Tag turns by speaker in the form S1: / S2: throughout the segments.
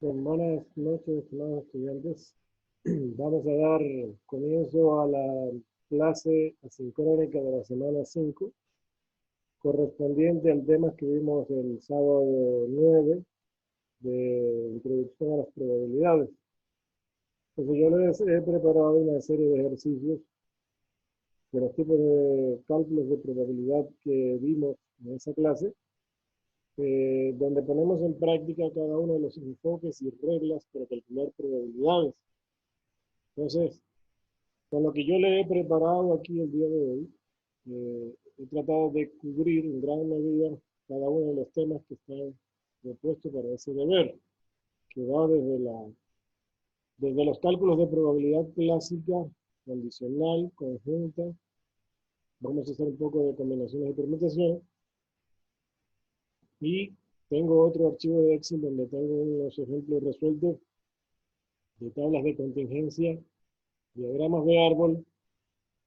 S1: Bien, buenas noches, estimados estudiantes. Vamos a dar comienzo a la clase asincrónica de la semana 5, correspondiente al tema que vimos el sábado 9 de Introducción a las Probabilidades. Entonces yo les he preparado una serie de ejercicios de los tipos de cálculos de probabilidad que vimos en esa clase, donde ponemos en práctica cada uno de los enfoques y reglas para calcular probabilidades. Entonces, con lo que yo le he preparado aquí el día de hoy, he tratado de cubrir en gran medida cada uno de los temas que están propuestos para ese deber, que va desde los cálculos de probabilidad clásica, condicional, conjunta, vamos a hacer un poco de combinaciones y permutaciones, y tengo otro archivo de Excel donde tengo unos ejemplos resueltos de tablas de contingencia, diagramas de árbol,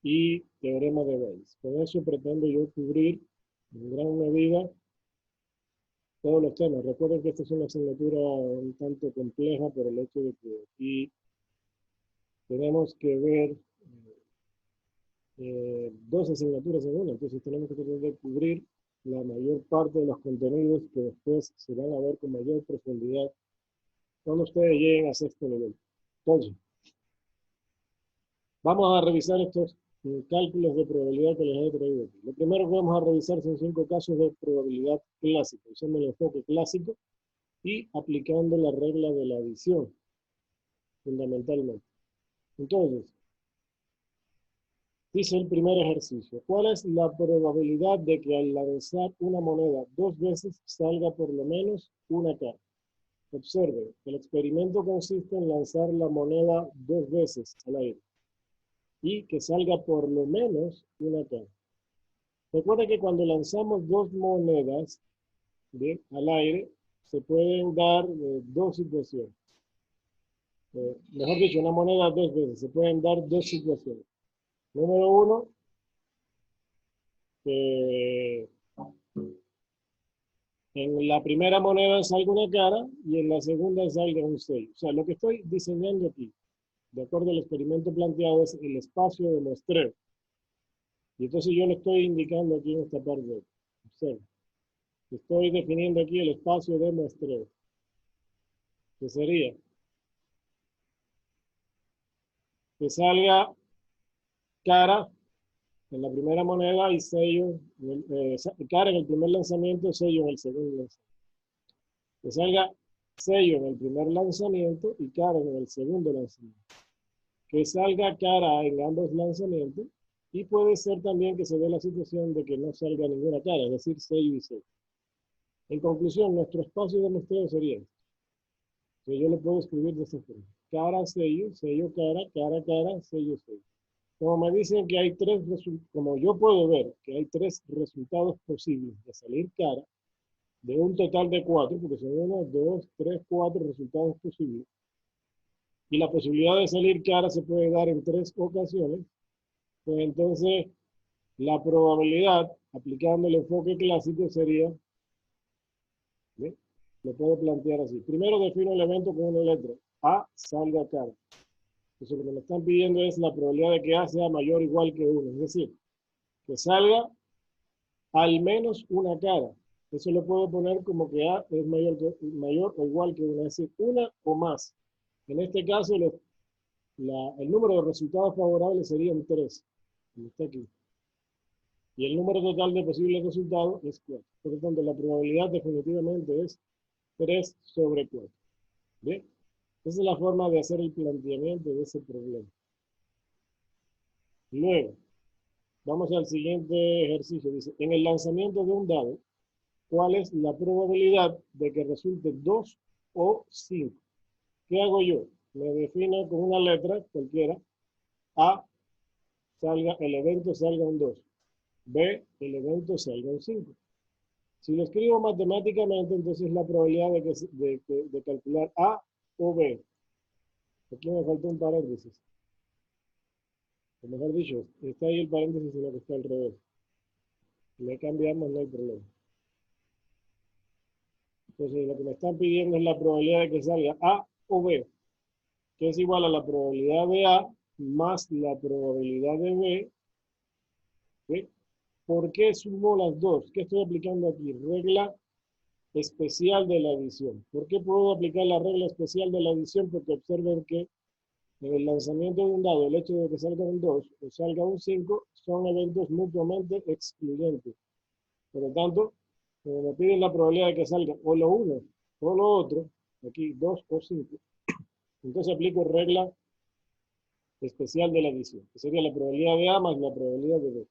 S1: y teorema de Bayes. Con eso pretendo yo cubrir en gran medida todos los temas. Recuerden que esta es una asignatura un tanto compleja por el hecho de que aquí tenemos que ver dos asignaturas en una, entonces tenemos que tratar de cubrir la mayor parte de los contenidos que después se van a ver con mayor profundidad cuando ustedes lleguen a sexto nivel. Entonces, vamos a revisar estos cálculos de probabilidad que les he traído aquí. Lo primero que vamos a revisar son 5 casos de probabilidad clásica, usando el enfoque clásico y aplicando la regla de la adición, fundamentalmente. Entonces, dice el primer ejercicio, ¿cuál es la probabilidad de que al lanzar una moneda 2 veces salga por lo menos una cara? Observe, el experimento consiste en lanzar la moneda 2 veces al aire y que salga por lo menos una cara. Recuerda que cuando lanzamos dos monedas al aire, se pueden dar dos situaciones. Mejor dicho, una moneda 2 veces. Se pueden dar dos situaciones. Número uno, que en la primera moneda salga una cara y en la segunda salga un 6. O sea, lo que estoy diseñando aquí, de acuerdo al experimento planteado, es el espacio de muestreo. Y entonces yo lo estoy indicando aquí en esta parte. Observa. Estoy definiendo aquí el espacio de muestreo, que sería que salga cara en la primera moneda y sello, cara en el primer lanzamiento, sello en el segundo lanzamiento. Que salga sello en el primer lanzamiento y cara en el segundo lanzamiento. Que salga cara en ambos lanzamientos y puede ser también que se dé la situación de que no salga ninguna cara, es decir, sello y sello. En conclusión, nuestro espacio de muestreo sería esto. Que yo lo puedo escribir de esta forma. Cara, sello, sello, cara, cara, cara, sello, sello. Como me dicen que hay tres resultados, como yo puedo ver que hay tres resultados posibles de salir cara, de un total de 4, porque son 1, 2, 3, 4 resultados posibles, y la posibilidad de salir cara se puede dar en 3 ocasiones, pues entonces la probabilidad, aplicando el enfoque clásico, sería, ¿ve? Lo puedo plantear así. Primero defino el evento con una letra. A salga cara. Entonces lo que me están pidiendo es la probabilidad de que A sea mayor o igual que 1, es decir, que salga al menos una cara. Eso lo puedo poner como que A es mayor o igual que 1, es decir, una o más. En este caso, el número de resultados favorables serían 3, como está aquí. Y el número total de posibles resultados es 4. Por lo tanto, la probabilidad definitivamente es 3 sobre 4. ¿Bien? Esa es la forma de hacer el planteamiento de ese problema. Luego, vamos al siguiente ejercicio. Dice, en el lanzamiento de un dado, ¿cuál es la probabilidad de que resulte 2 o 5? ¿Qué hago yo? Me defino con una letra cualquiera. A, el evento salga un 2. B, el evento salga un 5. Si lo escribo matemáticamente, entonces la probabilidad de calcular A o B. Aquí me falta un paréntesis. O mejor dicho, está ahí el paréntesis, sino que está al revés. Le cambiamos, no hay problema. Entonces, lo que me están pidiendo es la probabilidad de que salga A o B, que es igual a la probabilidad de A más la probabilidad de B. ¿Sí? ¿Por qué sumo las dos? ¿Qué estoy aplicando aquí? Regla especial de la adición. ¿Por qué puedo aplicar la regla especial de la adición? Porque observen que en el lanzamiento de un dado, el hecho de que salga un 2 o salga un 5 son eventos mutuamente excluyentes. Por lo tanto, como me piden la probabilidad de que salga o lo uno o lo otro, aquí 2 o 5, entonces aplico regla especial de la adición, que sería la probabilidad de A más la probabilidad de B.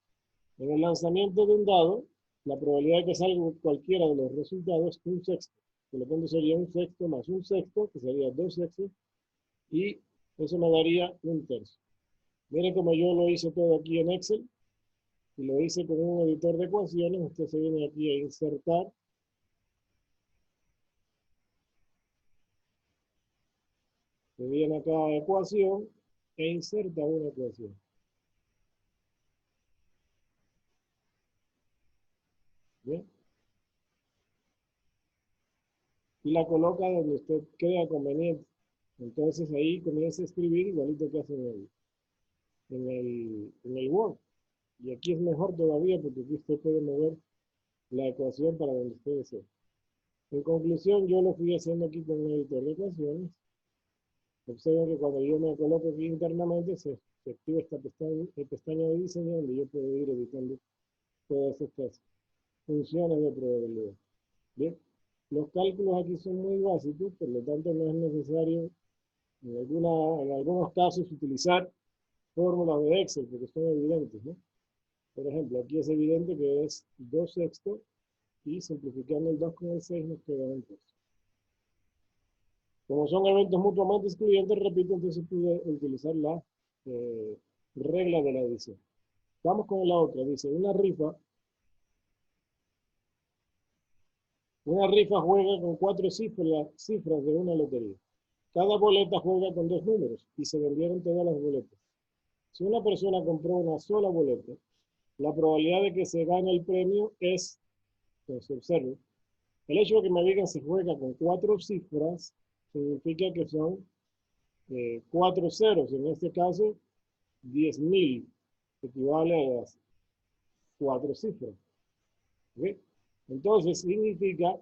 S1: En el lanzamiento de un dado, la probabilidad de que salga cualquiera de los resultados es un sexto. Por lo tanto, sería un sexto más un sexto, que sería 2 sextos, y eso me daría un tercio. Miren como yo lo hice todo aquí en Excel, y lo hice con un editor de ecuaciones. Usted se viene aquí a insertar. Se viene acá a ecuación e inserta una ecuación. ¿Bien? Y la coloca donde usted crea conveniente. Entonces ahí comienza a escribir igualito que hace en el Word. Y aquí es mejor todavía porque aquí usted puede mover la ecuación para donde usted desee. En conclusión, yo lo fui haciendo aquí con un editor de ecuaciones. Observen que cuando yo me coloco aquí internamente se activa esta pestaña de diseño donde yo puedo ir editando todas estas funciones de probabilidad. Bien, los cálculos aquí son muy básicos, por lo tanto no es necesario en algunos casos utilizar fórmulas de Excel porque son evidentes, ¿no? Por ejemplo, aquí es evidente que es 2 sextos y simplificando el 2 con el 6 nos queda un tercio. Como son eventos mutuamente excluyentes, repito, entonces pude utilizar la regla de la adición. Vamos con la otra. Dice, una rifa juega con 4 cifras de una lotería. Cada boleta juega con 2 números y se vendieron todas las boletas. Si una persona compró una sola boleta, la probabilidad de que se gane el premio es, pues observen, el hecho de que me digan se juega con 4 cifras significa que son 4 ceros. En este caso, 10.000 equivale a las 4 cifras. ¿Sí? Entonces, significa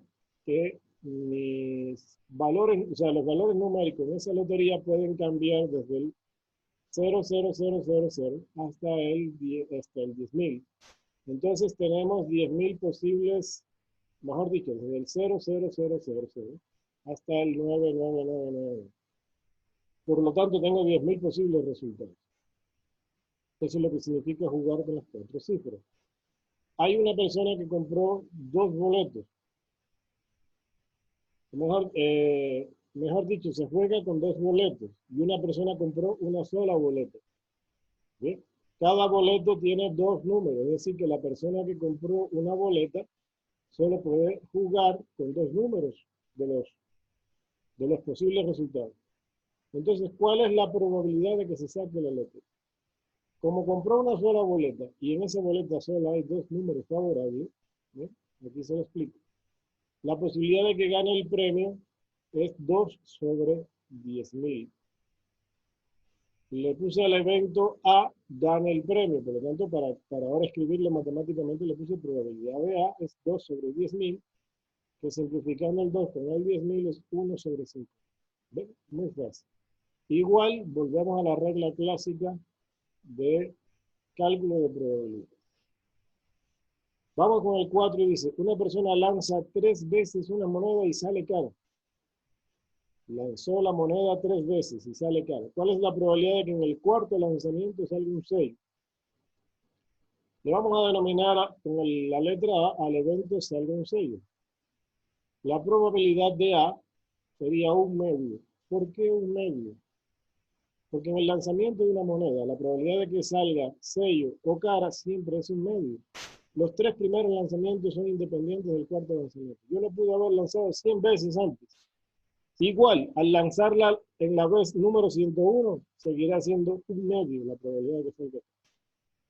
S1: que mis valores, o sea, los valores numéricos en esa lotería pueden cambiar desde el 0,0000 hasta el 10.000. Entonces, tenemos 10.000 posibles, mejor dicho, desde el 0,0000 hasta el 9999. Por lo tanto, tengo 10.000 posibles resultados. Eso es lo que significa jugar con las 4 cifras. Hay una persona que compró 2 boletos. Mejor dicho, se juega con 2 boletos y una persona compró una sola boleta. ¿Bien? Cada boleto tiene 2 números, es decir, que la persona que compró una boleta solo puede jugar con 2 números de los posibles resultados. Entonces, ¿cuál es la probabilidad de que se saque la lotería? Como compró una sola boleta y en esa boleta solo hay 2 números favorables, ¿bien? Aquí se lo explico. La posibilidad de que gane el premio es 2 sobre 10.000. Le puse al evento A, gana el premio. Por lo tanto, para ahora escribirlo matemáticamente, le puse probabilidad de A es 2 sobre 10.000, que simplificando el 2 con el 10.000 es 1 sobre 5. ¿Ven? Muy fácil. Igual, volvemos a la regla clásica de cálculo de probabilidad. Vamos con el 4 y dice, una persona lanza 3 veces una moneda y sale cara. Lanzó la moneda 3 veces y sale cara. ¿Cuál es la probabilidad de que en el cuarto lanzamiento salga un 6? Le vamos a denominar con la letra A al evento salga un 6. La probabilidad de A sería un medio. ¿Por qué un medio? Porque en el lanzamiento de una moneda, la probabilidad de que salga sello o cara siempre es un medio. Los 3 primeros lanzamientos son independientes del cuarto lanzamiento. Yo lo pude haber lanzado 100 veces antes. Igual, al lanzarla en la vez número 101, seguirá siendo un medio la probabilidad de que salga.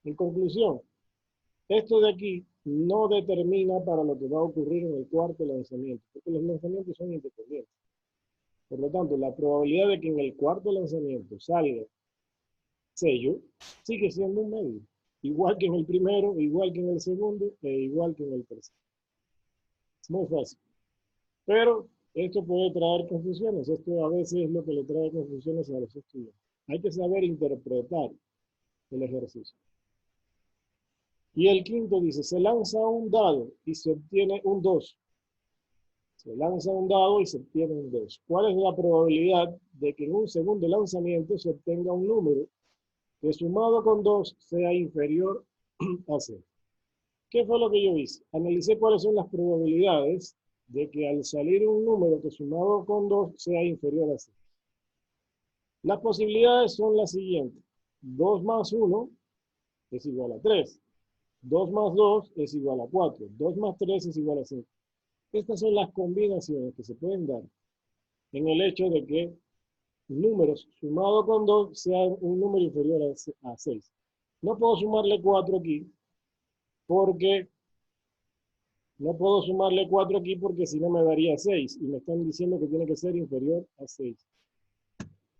S1: En conclusión, esto de aquí no determina para lo que va a ocurrir en el cuarto lanzamiento, porque los lanzamientos son independientes. Por lo tanto, la probabilidad de que en el cuarto lanzamiento salga sello sigue siendo un medio. Igual que en el primero, igual que en el segundo, e igual que en el tercero. Es muy fácil. Pero esto puede traer confusiones. Esto a veces es lo que le trae confusiones a los estudiantes. Hay que saber interpretar el ejercicio. Y el quinto dice, se lanza un dado y se obtiene un 2. Se lanza un dado y se obtiene un 2. ¿Cuál es la probabilidad de que en un segundo lanzamiento se obtenga un número que sumado con 2 sea inferior a 6? ¿Qué fue lo que yo hice? Analicé cuáles son las probabilidades de que al salir un número que sumado con 2 sea inferior a 6. Las posibilidades son las siguientes. 2 más 1 es igual a 3. 2 más 2 es igual a 4. 2 más 3 es igual a 5. Estas son las combinaciones que se pueden dar en el hecho de que números sumados con 2 sean un número inferior a 6. No puedo sumarle 4 aquí porque si no me daría 6 y me están diciendo que tiene que ser inferior a 6.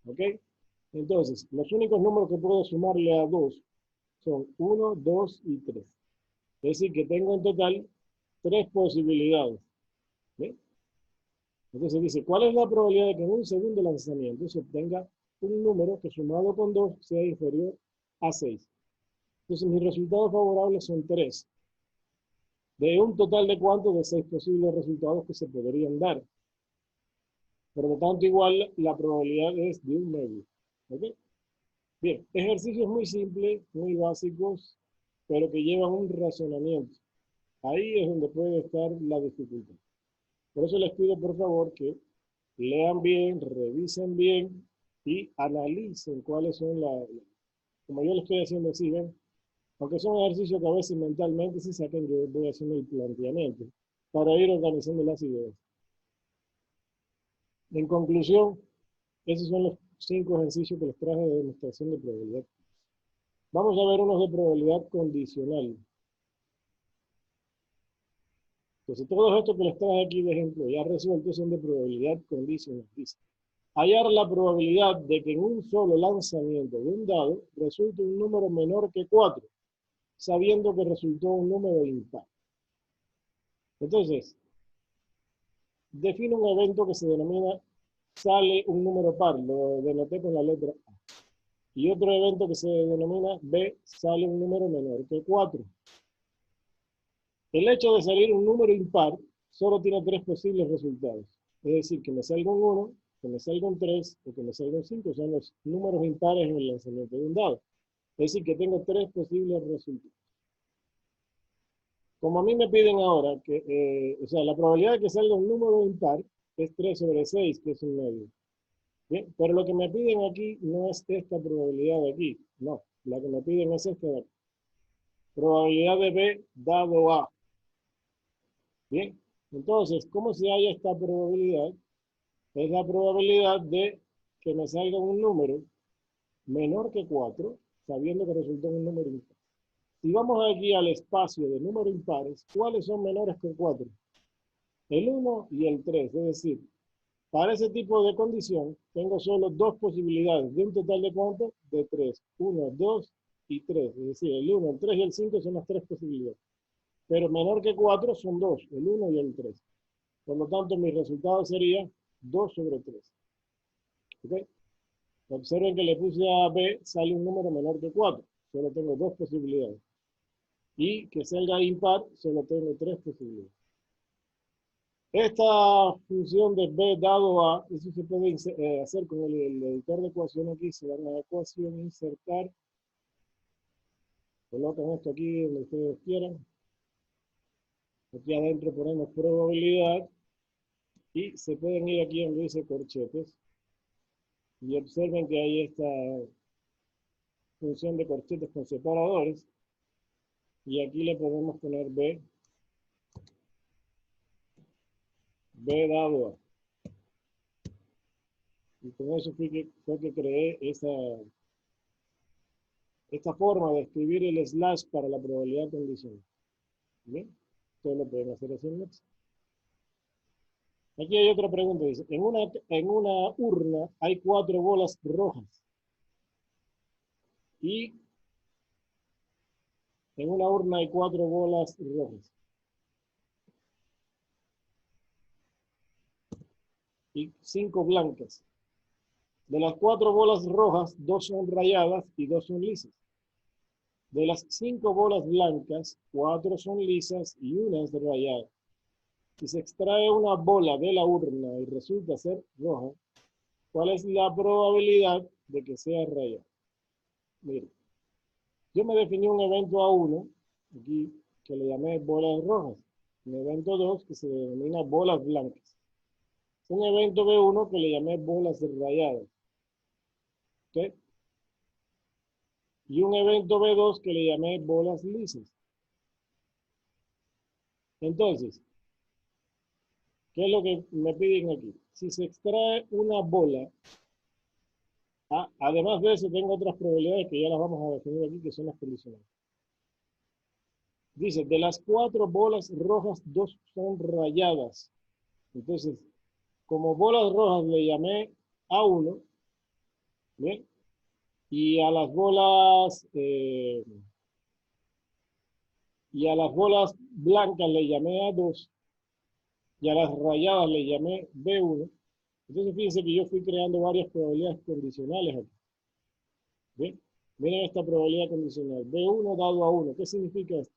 S1: ¿Ok? Entonces, los únicos números que puedo sumarle a 2 son 1, 2 y 3. Es decir, que tengo en total 3 posibilidades. ¿Ve? Entonces dice, ¿cuál es la probabilidad de que en un segundo lanzamiento se obtenga un número que sumado con 2 sea inferior a 6? Entonces mis resultados favorables son 3. De un total de ¿cuántos? De 6 posibles resultados que se podrían dar. Por lo tanto, igual la probabilidad es de un medio. ¿Ok? Bien, ejercicios muy simples, muy básicos, pero que llevan un razonamiento. Ahí es donde puede estar la dificultad. Por eso les pido, por favor, que lean bien, revisen bien y analicen cuáles son como yo lo estoy haciendo así, ¿ven? Aunque son ejercicios que a veces mentalmente se sacan, yo voy haciendo el planteamiento para ir organizando las ideas. En conclusión, esos son los 5 ejercicios que les traje de demostración de probabilidad. Vamos a ver unos de probabilidad condicional. Entonces, todos estos que les traje aquí de ejemplo ya resueltos son de probabilidad condicional. Dice, hallar la probabilidad de que en un solo lanzamiento de un dado resulte un número menor que 4, sabiendo que resultó un número impar. Entonces, define un evento que se denomina sale un número par, lo denoté con la letra A. Y otro evento que se denomina B, sale un número menor que 4. El hecho de salir un número impar solo tiene 3 posibles resultados. Es decir, que me salga un 1, que me salga un 3 o que me salga un 5. Son los números impares en el lanzamiento de un dado. Es decir, que tengo 3 posibles resultados. Como a mí me piden ahora que, o sea, la probabilidad de que salga un número impar es 3 sobre 6, que es un medio. Bien, pero lo que me piden aquí no es esta probabilidad de aquí, no. La que me piden es esta de aquí. Probabilidad de B dado A. Bien, entonces, ¿cómo se halla esta probabilidad? Es la probabilidad de que me salga un número menor que 4, sabiendo que resultó un número impar. Si vamos aquí al espacio de números impares, ¿cuáles son menores que 4? El 1 y el 3, es decir, para ese tipo de condición, tengo solo 2 posibilidades, de un total de ¿cuánto? De 3. 1, 2 y 3. Es decir, el 1, el 3 y el 5 son las 3 posibilidades. Pero menor que 4 son 2, el 1 y el 3. Por lo tanto, mi resultado sería 2 sobre 3. ¿Ok? Observen que le puse a B, sale un número menor que 4. Solo tengo 2 posibilidades. Y que salga impar, solo tengo 3 posibilidades. Esta función de B dado A, eso se puede hacer con el editor de ecuación aquí. Se dan a ecuación, insertar. Colocan esto aquí donde ustedes quieran. Aquí adentro ponemos probabilidad. Y se pueden ir aquí donde dice corchetes. Y observen que hay esta función de corchetes con separadores. Y aquí le podemos poner B dado A. Y con eso fue que creé esta forma de escribir el slash para la probabilidad condicional. Bien, ustedes lo pueden hacer así en Excel. Aquí hay otra pregunta, dice, en una urna hay 4 bolas rojas y en una urna hay 4 bolas rojas y 5 blancas. De las 4 bolas rojas, 2 son rayadas y 2 son lisas. De las 5 bolas blancas, 4 son lisas y una es rayada. Si se extrae una bola de la urna y resulta ser roja, ¿cuál es la probabilidad de que sea rayada? Mire, yo me definí un evento A1, aquí, que le llamé bolas rojas. Un evento 2 que se denomina bolas blancas. Un evento B1 que le llamé bolas rayadas. ¿Ok? Y un evento B2 que le llamé bolas lisas. Entonces, ¿qué es lo que me piden aquí? Si se extrae una bola, además de eso tengo otras probabilidades que ya las vamos a definir aquí, que son las condicionales. Dice, de las 4 bolas rojas, 2 son rayadas. Entonces, como bolas rojas le llamé A1, ¿bien? Y a las bolas blancas le llamé A2 y a las rayadas le llamé B1. Entonces fíjense que yo fui creando varias probabilidades condicionales aquí. ¿Bien? Miren esta probabilidad condicional. B1 dado a 1. ¿Qué significa esto?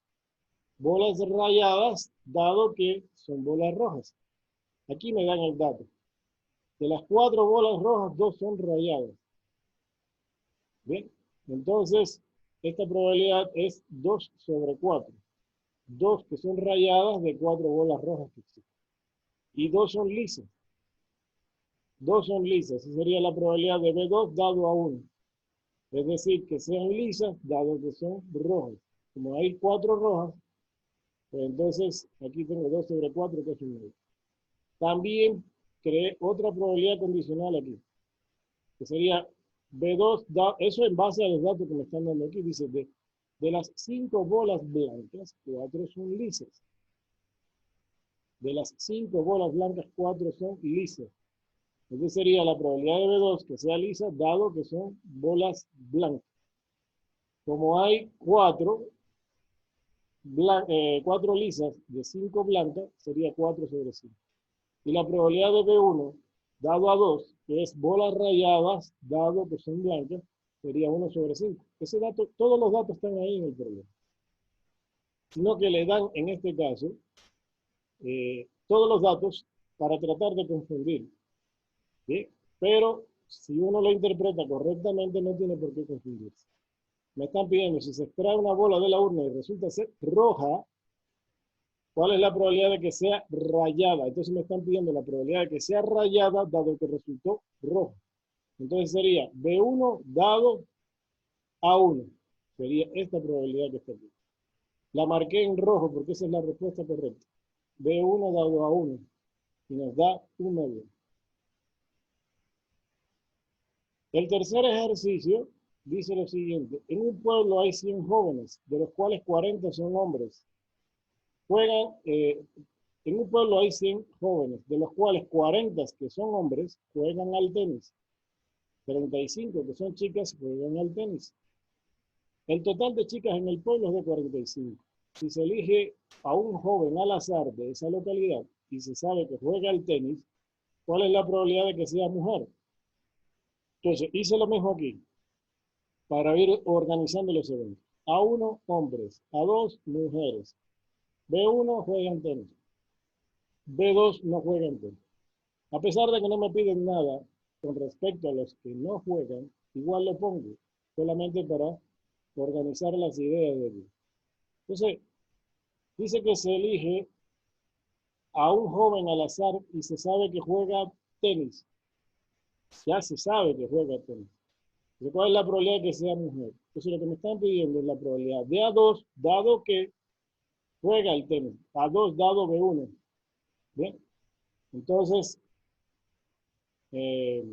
S1: Bolas rayadas dado que son bolas rojas. Aquí me dan el dato. De las 4 bolas rojas, 2 son rayadas. ¿Bien? Entonces, esta probabilidad es 2 sobre 4. 2 que son rayadas de 4 bolas rojas que existen. Y 2 son lisas. 2 son lisas. Esa sería la probabilidad de B2 dado a 1. Es decir, que sean lisas dado que son rojas. Como hay 4 rojas, pues entonces aquí tengo 2 sobre 4 que es un 9. También creé otra probabilidad condicional aquí, que sería B2, eso en base a los datos que me están dando aquí, dice de las 5 bolas blancas, 4 son lisas. De las 5 bolas blancas, 4 son lisas. Entonces sería la probabilidad de B2 que sea lisa, dado que son bolas blancas. Como hay 4 lisas de 5 blancas, sería 4 sobre 5. Y la probabilidad de B1 dado a 2, que es bolas rayadas, dado que son blancas, sería 1 sobre 5. Ese dato, todos los datos están ahí en el problema. Sino que le dan, en este caso, todos los datos para tratar de confundir. ¿Sí? Pero si uno lo interpreta correctamente, no tiene por qué confundirse. Me están pidiendo, si se extrae una bola de la urna y resulta ser roja, ¿cuál es la probabilidad de que sea rayada? Entonces me están pidiendo la probabilidad de que sea rayada, dado que resultó roja. Entonces sería B1 dado A1. Sería esta probabilidad que está aquí. La marqué en rojo porque esa es la respuesta correcta. B1 dado A1. Y nos da un medio. El tercer ejercicio dice lo siguiente. En un pueblo hay 100 jóvenes, de los cuales 40 son hombres. En un pueblo hay 100 jóvenes, de los cuales 40 que son hombres juegan al tenis. 35 que son chicas juegan al tenis. El total de chicas en el pueblo es de 45. Si se elige a un joven al azar de esa localidad y se sabe que juega al tenis, ¿cuál es la probabilidad de que sea mujer? Entonces, hice lo mismo aquí, para ir organizando los eventos. A1, hombres. A2, mujeres. B1, juegan tenis. B2, no juegan tenis. A pesar de que no me piden nada con respecto a los que no juegan, igual lo pongo, solamente para organizar las ideas de ellos. Entonces, dice que se elige a un joven al azar y se sabe que juega tenis. Ya se sabe que juega tenis. Entonces, ¿cuál es la probabilidad de que sea mujer? Entonces, lo que me están pidiendo es la probabilidad de A2, dado que juega el tenis. A2 dado B1. ¿Bien? Entonces, eh,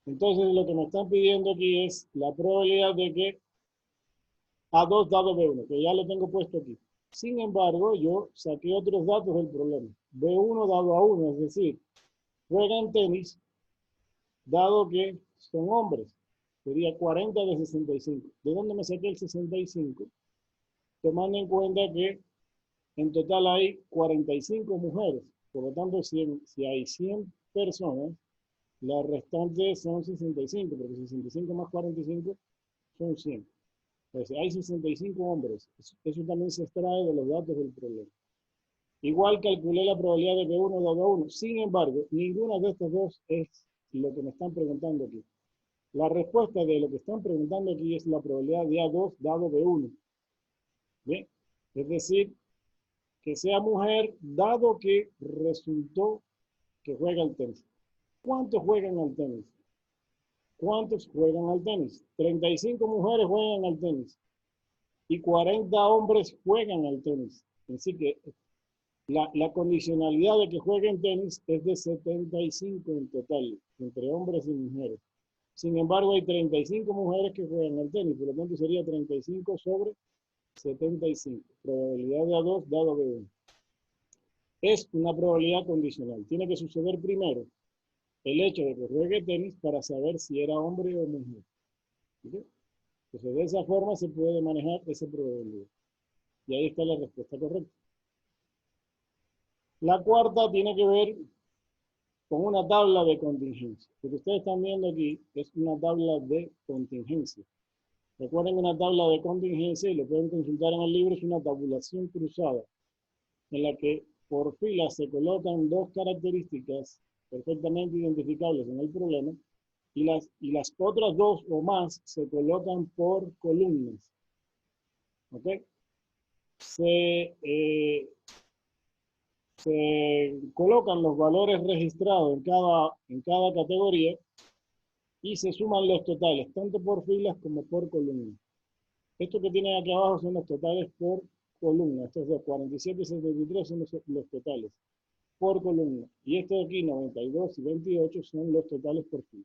S1: entonces lo que me están pidiendo aquí es la probabilidad de que A2 dado B1, que ya lo tengo puesto aquí. Sin embargo, yo saqué otros datos del problema. B1 dado A1, es decir, juegan tenis, dado que son hombres. Sería 40 de 65. ¿De dónde me saqué el 65? Tomando en cuenta que en total hay 45 mujeres. Por lo tanto, si hay 100 personas, las restantes son 65, porque 65 más 45 son 100. Entonces, hay 65 hombres. Eso también se extrae de los datos del problema. Igual calculé la probabilidad de que uno dado a uno. Sin embargo, ninguna de estas dos es lo que me están preguntando aquí. La respuesta de lo que están preguntando aquí es la probabilidad de A2 dado B1. ¿Bien? Es decir, que sea mujer, dado que resultó que juega al tenis. ¿Cuántos juegan al tenis? ¿Cuántos juegan al tenis? 35 mujeres juegan al tenis y 40 hombres juegan al tenis. Así que la condicionalidad de que jueguen tenis es de 75 en total, entre hombres y mujeres. Sin embargo, hay 35 mujeres que juegan al tenis, por lo tanto sería 35 sobre 75. Probabilidad de A2 dado B1. Es una probabilidad condicional. Tiene que suceder primero el hecho de que juegue tenis para saber si era hombre o mujer. ¿Sí? Entonces, de esa forma se puede manejar esa probabilidad. Y ahí está la respuesta correcta. La cuarta tiene que ver con una tabla de contingencia. Lo que ustedes están viendo aquí es una tabla de contingencia. Recuerden, una tabla de contingencia, y lo pueden consultar en el libro, es una tabulación cruzada en la que por fila se colocan dos características perfectamente identificables en el problema y las otras dos o más se colocan por columnas. ¿Ok? Se colocan los valores registrados en cada categoría y se suman los totales, tanto por filas como por columnas. Esto que tienen aquí abajo son los totales por columna. Estos dos, 47 y 73 son los totales por columna. Y esto de aquí, 92 y 28, son los totales por fila.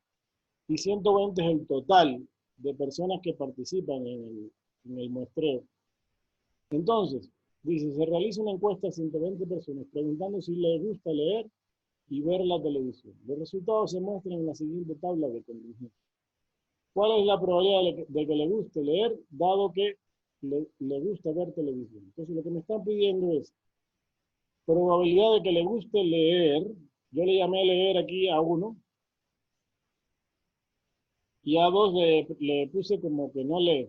S1: Y 120 es el total de personas que participan en el muestreo. Entonces, dice, se realiza una encuesta a 120 personas preguntando si les gusta leer y ver la televisión. Los resultados se muestran en la siguiente tabla de contingencia. ¿Cuál es la probabilidad de que le guste leer, dado que le gusta ver televisión? Entonces, lo que me están pidiendo es probabilidad de que le guste leer. Yo le llamé leer aquí a 1 y a 2 le puse como que no lee.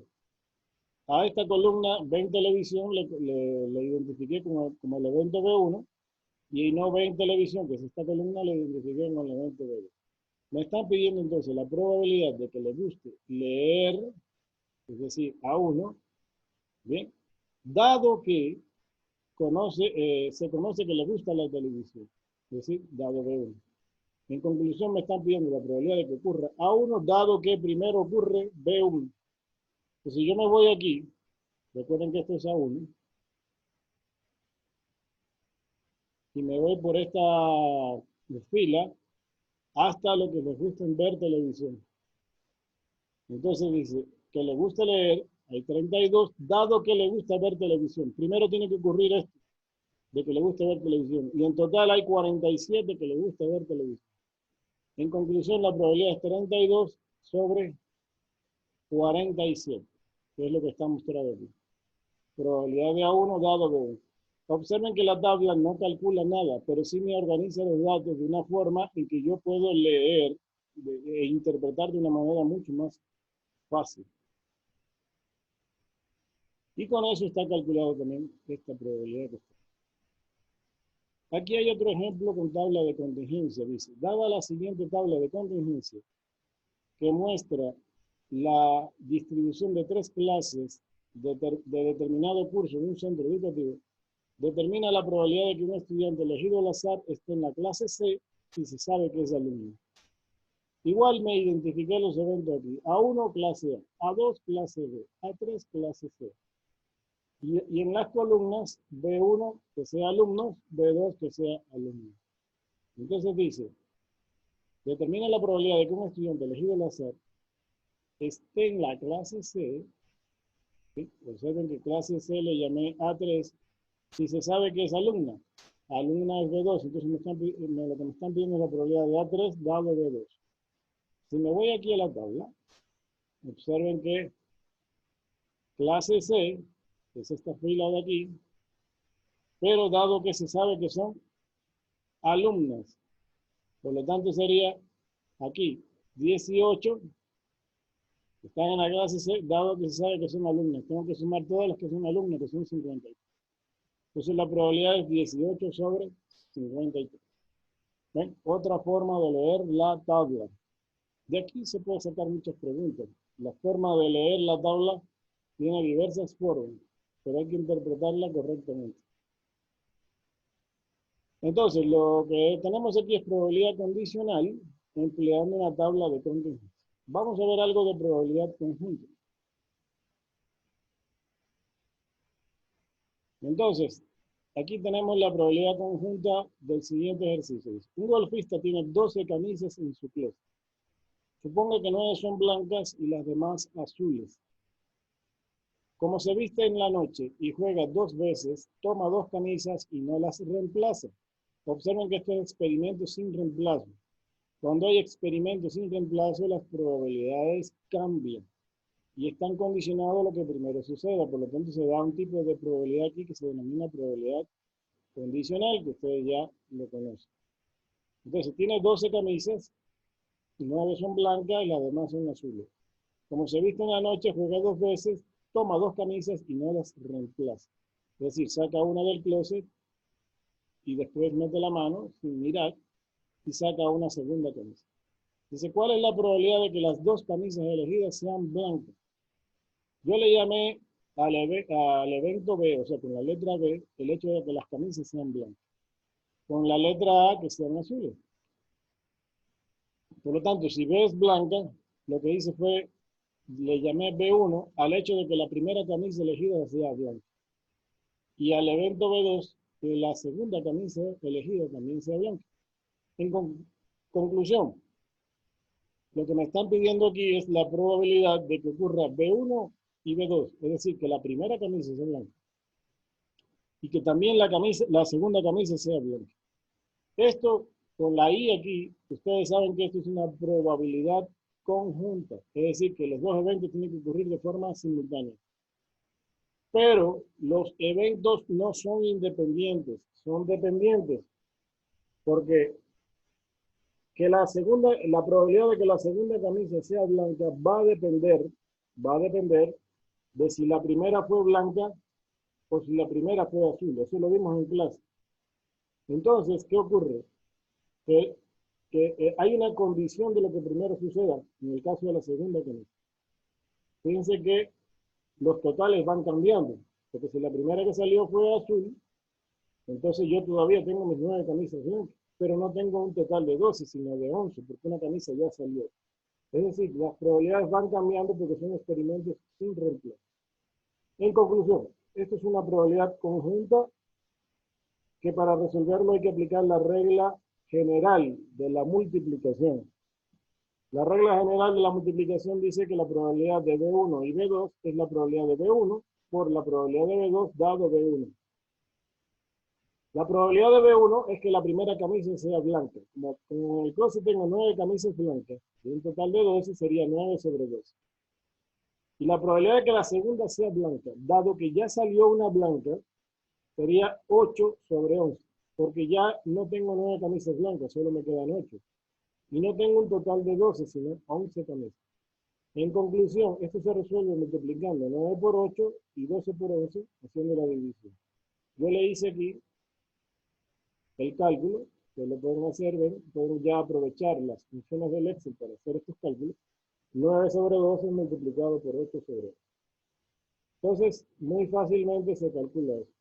S1: A esta columna ven televisión le identifiqué como el evento B1 y no ven televisión, que es esta columna, le identifiqué como el evento B2. Me están pidiendo entonces la probabilidad de que le guste leer, es decir, a 1, ¿bien? Dado que se conoce que le gusta la televisión, es decir, dado B1. En conclusión, me están pidiendo la probabilidad de que ocurra A1, dado que primero ocurre B1. Entonces, si yo me voy aquí, recuerden que esto es A1, y me voy por esta fila hasta lo que les gusta ver televisión. Entonces dice que le gusta leer, hay 32, dado que le gusta ver televisión. Primero tiene que ocurrir esto, de que le gusta ver televisión. Y en total hay 47 que le gusta ver televisión. En conclusión, la probabilidad es 32 sobre 47, que es lo que está mostrado aquí. Probabilidad de A1 dado B1. Observen que la tabla no calcula nada, pero sí me organiza los datos de una forma en que yo puedo leer e interpretar de una manera mucho más fácil. Y con eso está calculado también esta probabilidad que está. Aquí hay otro ejemplo con tabla de contingencia. Dice, dada la siguiente tabla de contingencia, que muestra la distribución de 3 clases de determinado curso en un centro educativo, determina la probabilidad de que un estudiante elegido al azar esté en la clase C si se sabe que es alumno. Igual me identifiqué los eventos aquí. A1 clase A, A2 clase B, A3 clase C. Y en las columnas, B1 que sea alumnos, B2 que sea alumno. Entonces dice, determina la probabilidad de que un estudiante elegido al azar esté en la clase C ¿sí? Observen que clase C le llamé A3. Si se sabe que es alumna, alumna es B2, entonces lo que me están pidiendo es la probabilidad de A3 dado B2. Si me voy aquí a la tabla, observen que clase C es esta fila de aquí, pero dado que se sabe que son alumnas, por lo tanto sería aquí 18 están en la clase C, dado que se sabe que son alumnas. Tengo que sumar todas las que son alumnas, que son 53. Entonces la probabilidad es 18 sobre 53. ¿Ven? Otra forma de leer la tabla. De aquí se puede sacar muchas preguntas. La forma de leer la tabla tiene diversas formas, pero hay que interpretarla correctamente. Entonces, lo que tenemos aquí es probabilidad condicional empleando una tabla de contingencia. Vamos a ver algo de probabilidad conjunta. Entonces, aquí tenemos la probabilidad conjunta del siguiente ejercicio. Un golfista tiene 12 camisas en su closet. Suponga que 9 son blancas y las demás azules. Como se viste en la noche y juega 2 veces, toma 2 camisas y no las reemplaza. Observen que este es experimento sin reemplazo. Cuando hay experimentos sin reemplazo, las probabilidades cambian y están condicionados a lo que primero suceda. Por lo tanto, se da un tipo de probabilidad aquí que se denomina probabilidad condicional, que ustedes ya lo conocen. Entonces, tiene 12 camisas, 9 son blancas y las demás son azules. Como se viste en la noche, juega 2 veces, toma 2 camisas y no las reemplaza. Es decir, saca una del closet y después mete la mano sin mirar y saca una segunda camisa. Dice, ¿cuál es la probabilidad de que las 2 camisas elegidas sean blancas? Yo le llamé al evento B, o sea, con la letra B, el hecho de que las camisas sean blancas. Con la letra A, que sean azules. Por lo tanto, si B es blanca, lo que hice fue, le llamé B1 al hecho de que la primera camisa elegida sea blanca. Y al evento B2, que la segunda camisa elegida también sea blanca. En conclusión, lo que me están pidiendo aquí es la probabilidad de que ocurra B1 y B2, es decir, que la primera camisa sea blanca y que también la segunda camisa sea blanca. Esto, con la I aquí, ustedes saben que esto es una probabilidad conjunta, es decir, que los dos eventos tienen que ocurrir de forma simultánea. Pero los eventos no son independientes, son dependientes, porque la probabilidad de que la segunda camisa sea blanca va a depender de si la primera fue blanca o si la primera fue azul. Eso lo vimos en clase. Entonces, ¿qué ocurre? Que hay una condición de lo que primero suceda en el caso de la segunda camisa. Fíjense que los totales van cambiando, porque si la primera que salió fue azul, entonces yo todavía tengo mis 9 camisas blancas, pero no tengo un total de 12, sino de 11, porque una camisa ya salió. Es decir, las probabilidades van cambiando porque son experimentos sin reemplazo. En conclusión, esto es una probabilidad conjunta que para resolverlo hay que aplicar la regla general de la multiplicación. La regla general de la multiplicación dice que la probabilidad de B1 y B2 es la probabilidad de B1 por la probabilidad de B2 dado B1. La probabilidad de B1 es que la primera camisa sea blanca. Como en el closet tengo 9 camisas blancas, y un total de 12 sería 9 sobre 12. Y la probabilidad de que la segunda sea blanca, dado que ya salió una blanca, sería 8 sobre 11, porque ya no tengo 9 camisas blancas, solo me quedan 8. Y no tengo un total de 12, sino 11 camisas. En conclusión, esto se resuelve multiplicando 9 por 8 y 12 por 11, haciendo la división. Yo le hice aquí el cálculo, que lo pueden hacer, ven, pueden ya aprovechar las funciones del Excel para hacer estos cálculos. 9 sobre 12 multiplicado por 8 sobre 8. Entonces, muy fácilmente se calcula eso.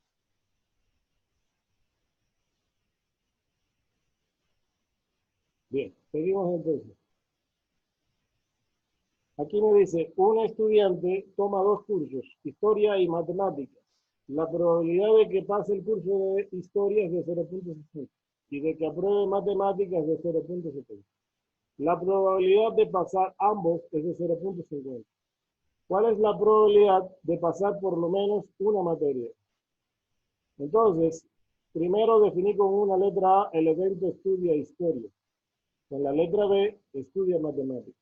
S1: Bien, seguimos entonces. Aquí me dice, un estudiante toma 2 cursos, historia y matemáticas. La probabilidad de que pase el curso de historia es de 0.60 y de que apruebe matemáticas es de 0.70. La probabilidad de pasar ambos es de 0.50. ¿Cuál es la probabilidad de pasar por lo menos una materia? Entonces, primero definí con una letra A el evento estudia historia. Con la letra B, estudia matemáticas.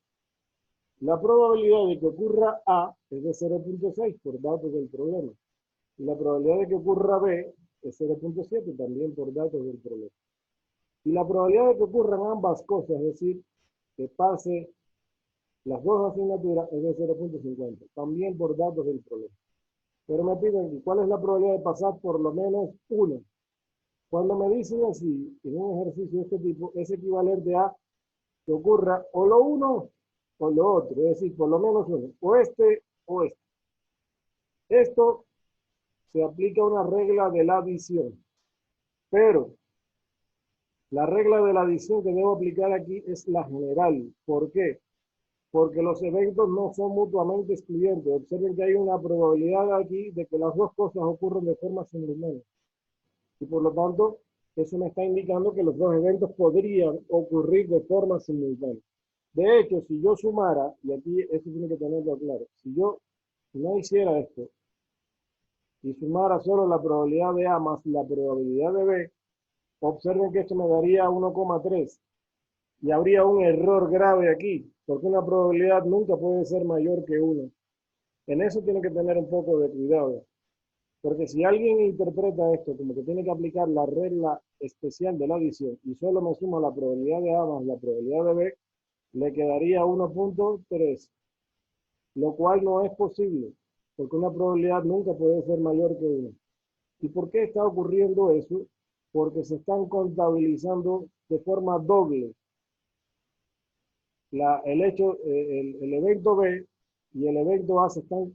S1: La probabilidad de que ocurra A es de 0.6 por datos del problema. Y la probabilidad de que ocurra B es 0.7 también por datos del problema. Y la probabilidad de que ocurran ambas cosas, es decir, que pase las dos asignaturas, es de 0.50, también por datos del problema. Pero me piden cuál es la probabilidad de pasar por lo menos una. Cuando me dicen así, en un ejercicio de este tipo, es equivalente a que ocurra o lo uno o lo otro, es decir, por lo menos uno, o este o este. Esto se aplica a una regla de la adición, pero la regla de la adición que debo aplicar aquí es la general. ¿Por qué? Porque los eventos no son mutuamente excluyentes. Observen que hay una probabilidad aquí de que las dos cosas ocurran de forma simultánea. Y por lo tanto, eso me está indicando que los dos eventos podrían ocurrir de forma simultánea. De hecho, si yo sumara, y aquí eso tiene que tenerlo claro, si yo no hiciera esto y sumara solo la probabilidad de A más la probabilidad de B, observen que esto me daría 1,3 y habría un error grave aquí, porque una probabilidad nunca puede ser mayor que 1. En eso tiene que tener un poco de cuidado, porque si alguien interpreta esto como que tiene que aplicar la regla especial de la adición y solo me suma la probabilidad de A más la probabilidad de B, le quedaría 1.3, lo cual no es posible, porque una probabilidad nunca puede ser mayor que 1. ¿Y por qué está ocurriendo eso? Porque se están contabilizando de forma doble el evento B y el evento A se están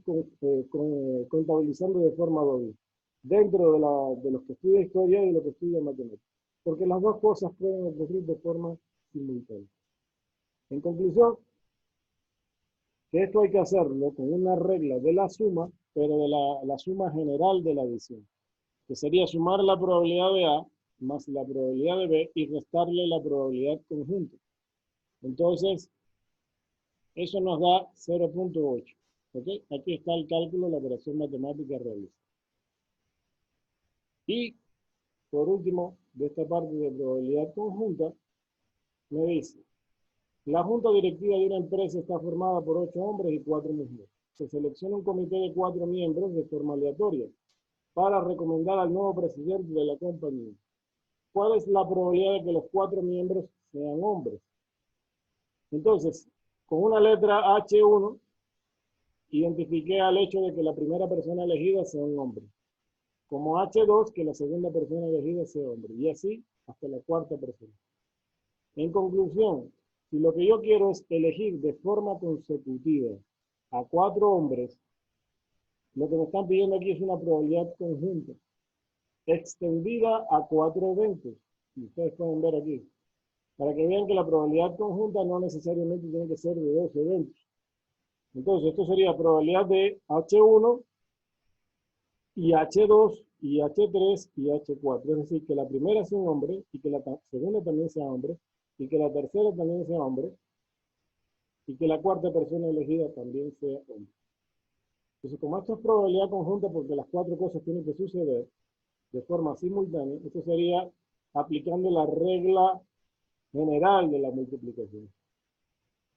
S1: contabilizando de forma doble, dentro de los que estudia historia y de los que estudia matemáticas, porque las dos cosas pueden ocurrir de forma simultánea. En conclusión, que esto hay que hacerlo con una regla de la suma, pero de la suma general de la adición, que sería sumar la probabilidad de A más la probabilidad de B y restarle la probabilidad conjunta. Entonces, eso nos da 0.8. ¿Okay? Aquí está el cálculo, la operación matemática realizada. Y, por último, de esta parte de probabilidad conjunta, me dice, la junta directiva de una empresa está formada por 8 hombres y 4 mujeres. Se selecciona un comité de 4 miembros de forma aleatoria para recomendar al nuevo presidente de la compañía. ¿Cuál es la probabilidad de que los 4 miembros sean hombres? Entonces, con una letra H1, identifiqué al hecho de que la primera persona elegida sea un hombre. Como H2, que la segunda persona elegida sea hombre. Y así hasta la cuarta persona. En conclusión, si lo que yo quiero es elegir de forma consecutiva a 4 hombres, lo que me están pidiendo aquí es una probabilidad conjunta, extendida a 4 eventos. Y ustedes pueden ver aquí. Para que vean que la probabilidad conjunta no necesariamente tiene que ser de 2 eventos. Entonces, esto sería probabilidad de H1 y H2 y H3 y H4. Es decir, que la primera sea un hombre y que la segunda también sea hombre y que la tercera también sea hombre y que la cuarta persona elegida también sea hombre. Entonces, como esto es probabilidad conjunta porque las 4 cosas tienen que suceder de forma simultánea, esto sería aplicando la regla general de la multiplicación.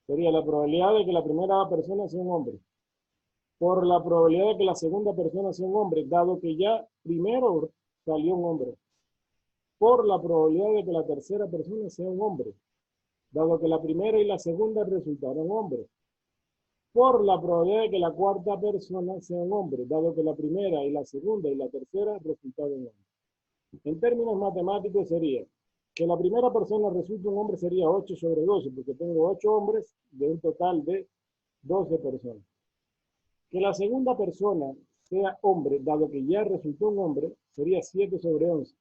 S1: Sería la probabilidad de que la primera persona sea un hombre por la probabilidad de que la segunda persona sea un hombre, dado que ya primero salió un hombre, por la probabilidad de que la tercera persona sea un hombre, dado que la primera y la segunda resultaron hombres, por la probabilidad de que la cuarta persona sea un hombre, dado que la primera y la segunda y la tercera resultaron hombres. En términos matemáticos sería que la primera persona resulte un hombre sería 8 sobre 12, porque tengo 8 hombres de un total de 12 personas. Que la segunda persona sea hombre, dado que ya resultó un hombre, sería 7 sobre 11,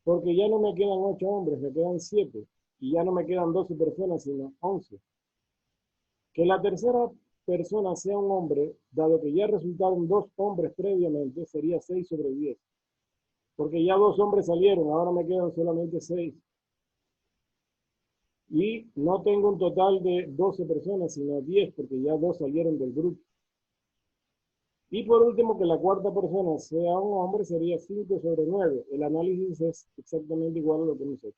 S1: porque ya no me quedan 8 hombres, me quedan 7, y ya no me quedan 12 personas, sino 11. Que la tercera persona sea un hombre, dado que ya resultaron 2 hombres previamente, sería 6 sobre 10, porque ya 2 hombres salieron, ahora me quedan solamente 6. Y no tengo un total de 12 personas, sino 10, porque ya 2 salieron del grupo. Y por último, que la cuarta persona sea un hombre sería 5 sobre 9. El análisis es exactamente igual a lo que hemos hecho.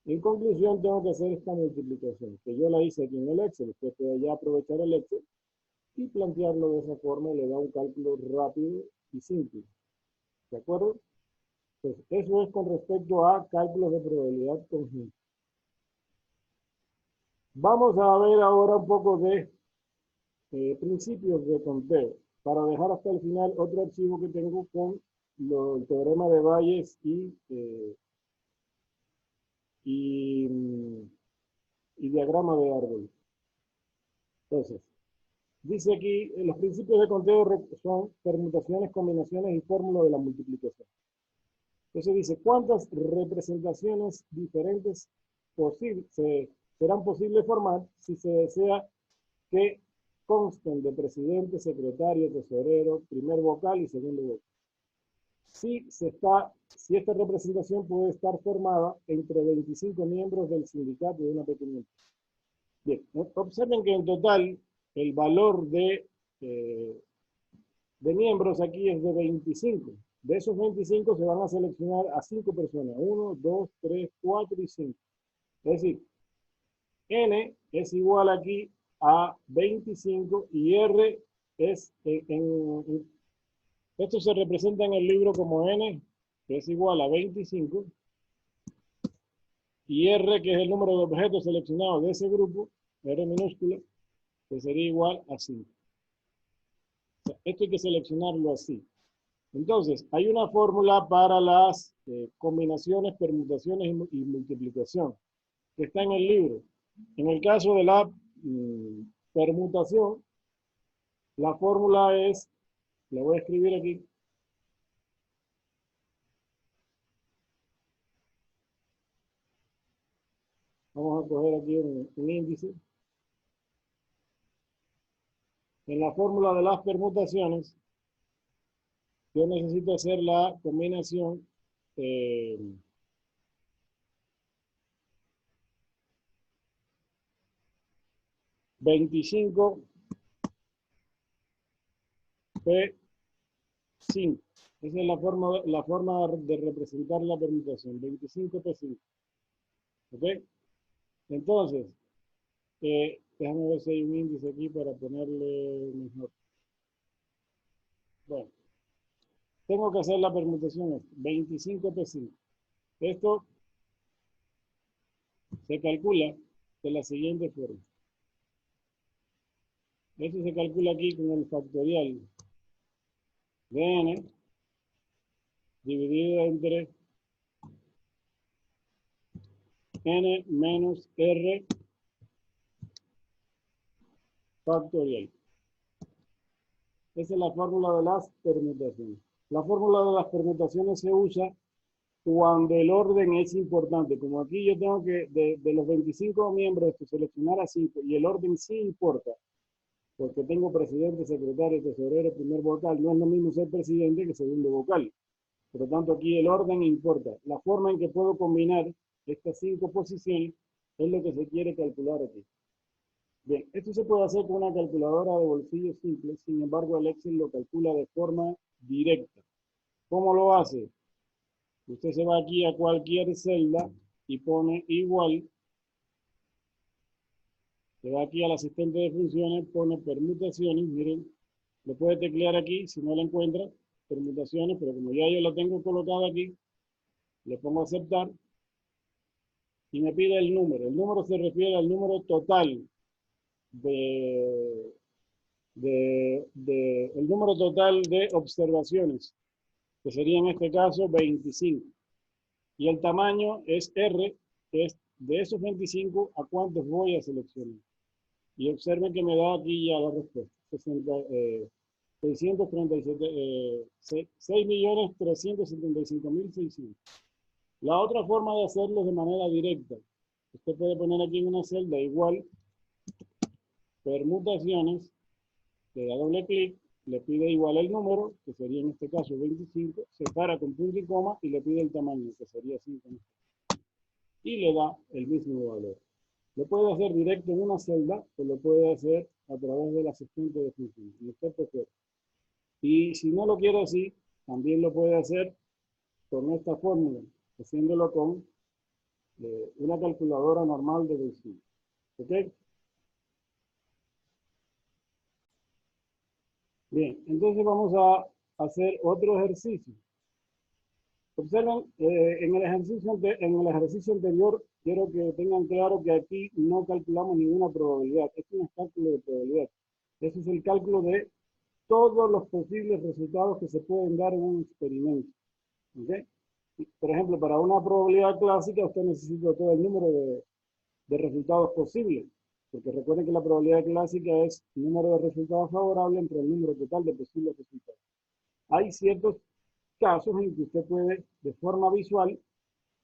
S1: En conclusión, tengo que hacer esta multiplicación, que yo la hice aquí en el Excel. Usted puede ya aprovechar el Excel y plantearlo de esa forma y le da un cálculo rápido y simple. ¿De acuerdo? Pues eso es con respecto a cálculos de probabilidad conjunta. Vamos a ver ahora un poco de principios de conteo, para dejar hasta el final otro archivo que tengo con el teorema de Bayes y, y diagrama de árbol. Entonces, dice aquí, los principios de conteo son permutaciones, combinaciones y fórmula de la multiplicación. Entonces dice, ¿cuántas representaciones diferentes serán posibles formar si se desea que consten de presidente, secretario, tesorero, primer vocal y segundo vocal? Si esta representación puede estar formada entre 25 miembros del sindicato de una pequeña empresa. Bien, observen que en total el valor de miembros aquí es de 25. De esos 25 se van a seleccionar a 5 personas. 1, 2, 3, 4 y 5. Es decir, N es igual aquí a 25 y R es, esto se representa en el libro como N, que es igual a 25, y R, que es el número de objetos seleccionados de ese grupo, R minúscula, que sería igual a 5. O sea, esto hay que seleccionarlo así. Entonces, hay una fórmula para las combinaciones, permutaciones y multiplicación, que está en el libro. En el caso de la permutación, la fórmula es, la voy a escribir aquí, vamos a coger aquí un índice. En la fórmula de las permutaciones, yo necesito hacer la combinación 25 P5. Esa es la forma de representar la permutación, 25 P5. ¿Ok? Entonces, déjame ver si hay un índice aquí para ponerle mejor. Bueno, tengo que hacer la permutación 25 P5. Esto se calcula de la siguiente forma. Esto se calcula aquí con el factorial de n dividido entre n menos r factorial. Esa es la fórmula de las permutaciones. La fórmula de las permutaciones se usa cuando el orden es importante. Como aquí yo tengo que, de los 25 miembros, seleccionar a 5 y el orden sí importa, porque tengo presidente, secretario, tesorero, primer vocal. No es lo mismo ser presidente que segundo vocal. Por lo tanto, aquí el orden importa. La forma en que puedo combinar estas 5 posiciones es lo que se quiere calcular aquí. Bien, esto se puede hacer con una calculadora de bolsillo simple, sin embargo el Excel lo calcula de forma directa. ¿Cómo lo hace? Usted se va aquí a cualquier celda y pone igual, se va aquí al asistente de funciones, pone permutaciones, miren, lo puede teclear aquí si no lo encuentra, permutaciones, pero como ya yo lo tengo colocado aquí, le pongo a aceptar y me pide el número. El número se refiere al número total de el número total de observaciones, que sería en este caso 25. Y el tamaño es R, que es de esos 25 a cuántos voy a seleccionar. Y observen que me da aquí ya la respuesta. 6.375.600. La otra forma de hacerlo es de manera directa. Usted puede poner aquí en una celda igual, permutaciones, le da doble clic, le pide igual el número, que sería en este caso 25, separa con punto y coma y le pide el tamaño, que sería 5. Y le da el mismo valor. Lo puede hacer directo en una celda o lo puede hacer a través del asistente de funciones. Y usted prefiere. Y si no lo quiere así, también lo puede hacer con esta fórmula, haciéndolo con una calculadora normal de bolsillo. ¿Ok? Bien, entonces vamos a hacer otro ejercicio. Observen, en el ejercicio anterior, quiero que tengan claro que aquí no calculamos ninguna probabilidad. Esto no es cálculo de probabilidad. Este es el cálculo de todos los posibles resultados que se pueden dar en un experimento. ¿Okay? Por ejemplo, para una probabilidad clásica, usted necesita todo el número de resultados posibles. Porque recuerden que la probabilidad clásica es el número de resultados favorables entre el número total de posibles resultados. Hay ciertos casos en que usted puede, de forma visual,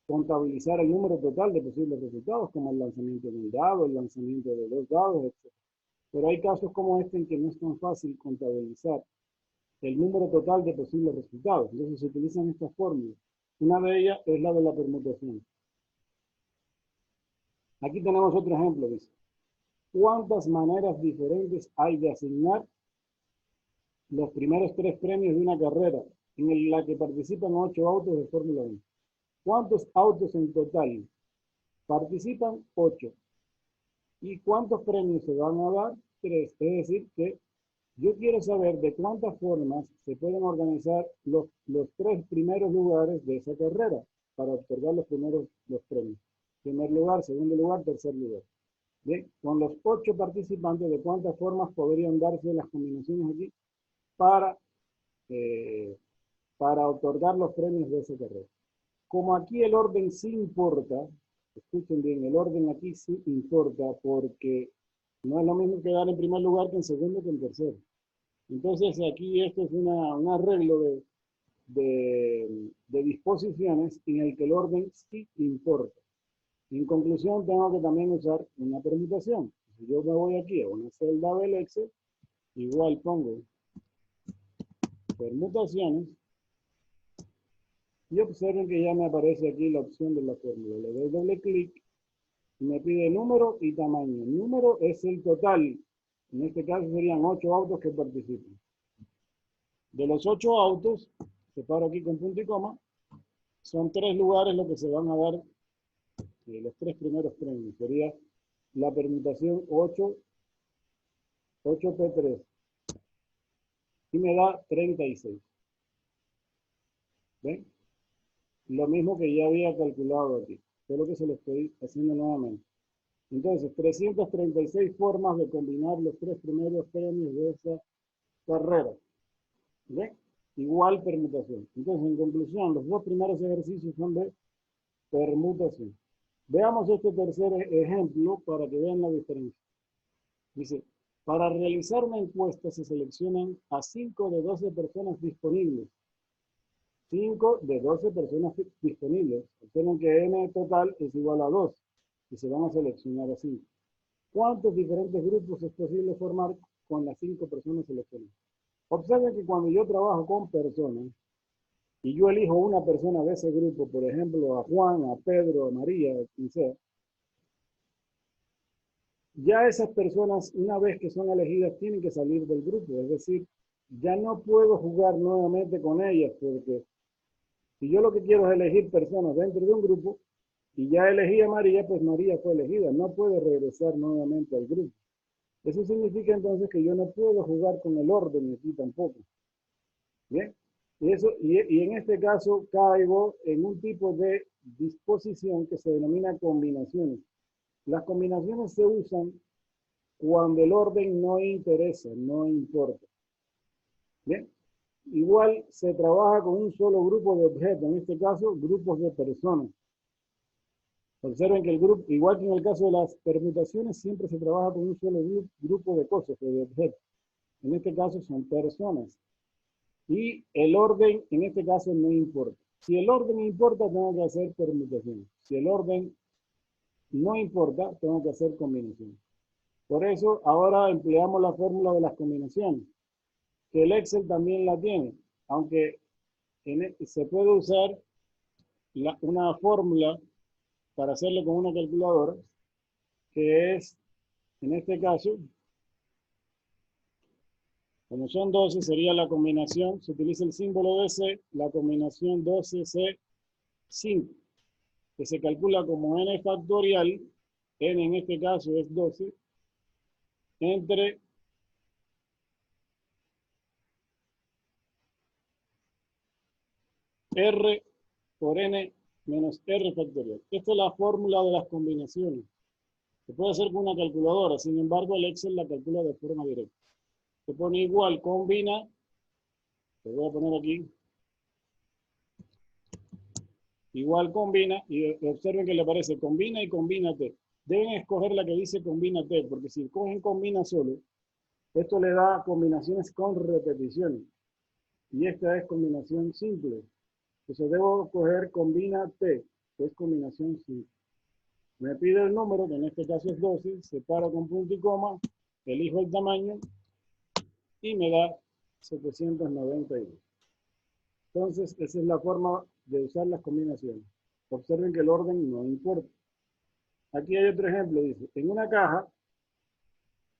S1: contabilizar el número total de posibles resultados, como el lanzamiento de un dado, el lanzamiento de 2 dados, etc. Pero hay casos como este en que no es tan fácil contabilizar el número total de posibles resultados. Entonces se utilizan estas fórmulas. Una de ellas es la de la permutación. Aquí tenemos otro ejemplo, dice. ¿Cuántas maneras diferentes hay de asignar los primeros 3 premios de una carrera en la que participan 8 autos de Fórmula 1? ¿Cuántos autos en total participan? 8. ¿Y cuántos premios se van a dar? 3. Es decir, que yo quiero saber de cuántas formas se pueden organizar los 3 primeros lugares de esa carrera para otorgar los premios. Primer lugar, segundo lugar, tercer lugar. Bien, con los 8 participantes, ¿de cuántas formas podrían darse las combinaciones aquí para otorgar los premios de esa carrera? Como aquí el orden sí importa, escuchen bien, el orden aquí sí importa porque no es lo mismo quedar en primer lugar que en segundo que en tercero. Entonces aquí esto es un arreglo de disposiciones en el que el orden sí importa. En conclusión, tengo que también usar una permutación. Si yo me voy aquí a una celda del Excel, igual pongo permutaciones y observen que ya me aparece aquí la opción de la fórmula. Le doy doble clic y me pide número y tamaño. El número es el total. En este caso serían 8 autos que participan. De los 8 autos, separo aquí con punto y coma, son 3 lugares los que se van a dar los 3 primeros premios. Sería la permutación 8P3 y me da 36. ¿Ven? Lo mismo que ya había calculado aquí, solo que se lo estoy haciendo nuevamente. Entonces, 336 formas de combinar los 3 primeros premios de esa carrera. ¿Ven? Igual permutación. Entonces, en conclusión, los 2 primeros ejercicios son de permutación. Veamos este tercer ejemplo para que vean la diferencia. Dice, para realizar una encuesta se seleccionan a 5 de 12 personas disponibles. 5 de 12 personas disponibles. Observen que n total es igual a 2 y se van a seleccionar a 5. ¿Cuántos diferentes grupos es posible formar con las 5 personas seleccionadas? Observen que cuando yo trabajo con personas y yo elijo una persona de ese grupo, por ejemplo, a Juan, a Pedro, a María, quien sea, ya esas personas, una vez que son elegidas, tienen que salir del grupo. Es decir, ya no puedo jugar nuevamente con ellas, porque si yo lo que quiero es elegir personas dentro de un grupo, y ya elegí a María, pues María fue elegida. No puede regresar nuevamente al grupo. Eso significa entonces que yo no puedo jugar con el orden aquí tampoco. ¿Bien? Y en este caso caigo en un tipo de disposición que se denomina combinaciones. Las combinaciones se usan cuando el orden no interesa, no importa. Bien, igual se trabaja con un solo grupo de objetos, en este caso grupos de personas. Observen que el grupo, igual que en el caso de las permutaciones, siempre se trabaja con un solo grupo de cosas o de objetos. En este caso son personas. Y el orden, en este caso, no importa. Si el orden importa, tengo que hacer permutación. Si el orden no importa, tengo que hacer combinación. Por eso, ahora empleamos la fórmula de las combinaciones, que el Excel también la tiene, aunque se puede usar una fórmula para hacerlo con una calculadora, que es, en este caso, Como son 12, sería la combinación, se utiliza el símbolo de C, la combinación 12C5, que se calcula como n factorial, n en este caso es 12, entre R por n menos R factorial. Esta es la fórmula de las combinaciones. Se puede hacer con una calculadora, sin embargo el Excel la calcula de forma directa. Se pone igual, combina, te voy a poner aquí, igual combina, y observen que le aparece combina y combínate. Deben escoger la que dice combínate, porque si cogen combina solo, esto le da combinaciones con repeticiones. Y esta es combinación simple. Entonces debo coger combínate, que es combinación simple. Me pide el número, que en este caso es 12, separo con punto y coma, elijo el tamaño y me da 792. Entonces, esa es la forma de usar las combinaciones. Observen que el orden no importa. Aquí hay otro ejemplo, dice, en una caja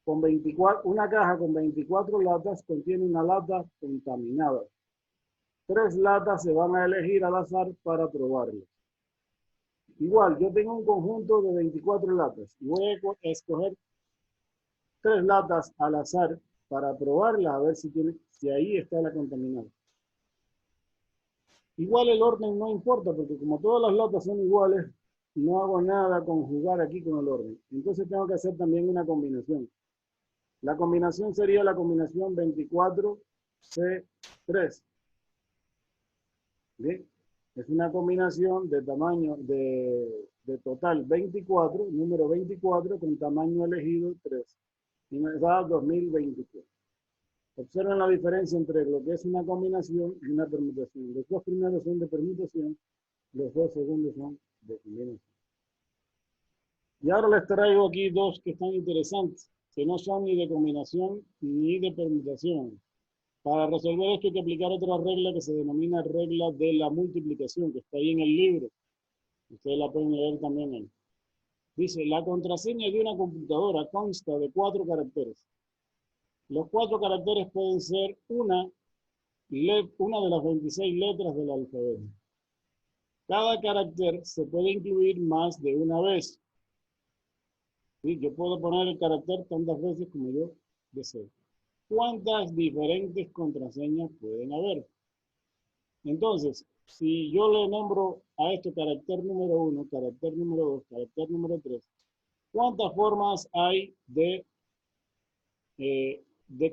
S1: con 24 latas contiene una lata contaminada. 3 latas se van a elegir al azar para probarlas. Igual, yo tengo un conjunto de 24 latas y voy a escoger 3 latas al azar para probarlas a ver si ahí está la contaminada. Igual el orden no importa porque como todas las latas son iguales, no hago nada con jugar aquí con el orden. Entonces tengo que hacer también una combinación. La combinación sería la combinación 24C3. ¿Bien? Es una combinación de tamaño de total 24, número 24, con tamaño elegido 3. Y me da 2024. Observen la diferencia entre lo que es una combinación y una permutación. Los dos primeros son de permutación, los dos segundos son de combinación. Y ahora les traigo aquí dos que están interesantes, que no son ni de combinación ni de permutación. Para resolver esto hay que aplicar otra regla que se denomina regla de la multiplicación, que está ahí en el libro. Ustedes la pueden leer también ahí. Dice, la contraseña de una computadora consta de 4 caracteres. Los 4 caracteres pueden ser una de las 26 letras del alfabeto. Cada carácter se puede incluir más de una vez. ¿Sí? Yo puedo poner el carácter tantas veces como yo deseo. ¿Cuántas diferentes contraseñas pueden haber? Entonces, si yo le nombro a esto carácter número 1, carácter número 2, carácter número 3, ¿cuántas formas hay de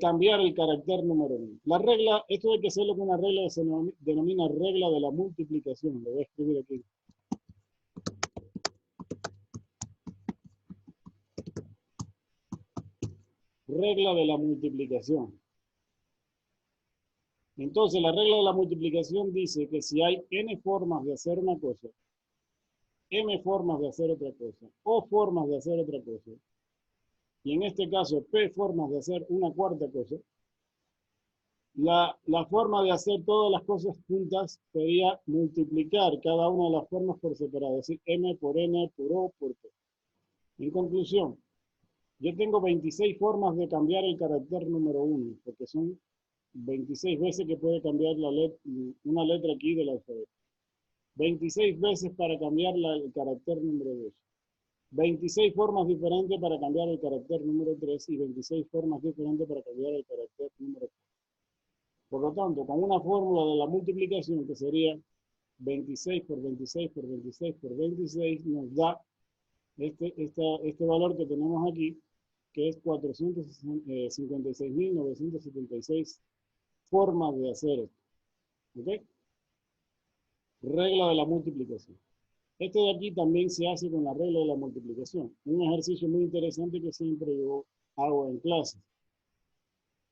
S1: cambiar el carácter número 1? La regla, esto hay que hacerlo con una regla que se denomina regla de la multiplicación. Lo voy a escribir aquí. Regla de la multiplicación. Entonces, la regla de la multiplicación dice que si hay n formas de hacer una cosa, m formas de hacer otra cosa, o formas de hacer otra cosa, y en este caso p formas de hacer una cuarta cosa, la forma de hacer todas las cosas juntas sería multiplicar cada una de las formas por separado, es decir, m por n, por o, por p. En conclusión, yo tengo 26 formas de cambiar el carácter número 1, porque son 26 veces que puede cambiar una letra aquí del alfabeto. 26 veces para cambiar el carácter número 2. 26 formas diferentes para cambiar el carácter número 3 y 26 formas diferentes para cambiar el carácter número 4. Por lo tanto, con una fórmula de la multiplicación que sería 26 por 26 por 26 por 26 nos da este valor que tenemos aquí, que es 456.976 formas de hacer esto. ¿Ok? Regla de la multiplicación. Este de aquí también se hace con la regla de la multiplicación. Un ejercicio muy interesante que siempre yo hago en clases.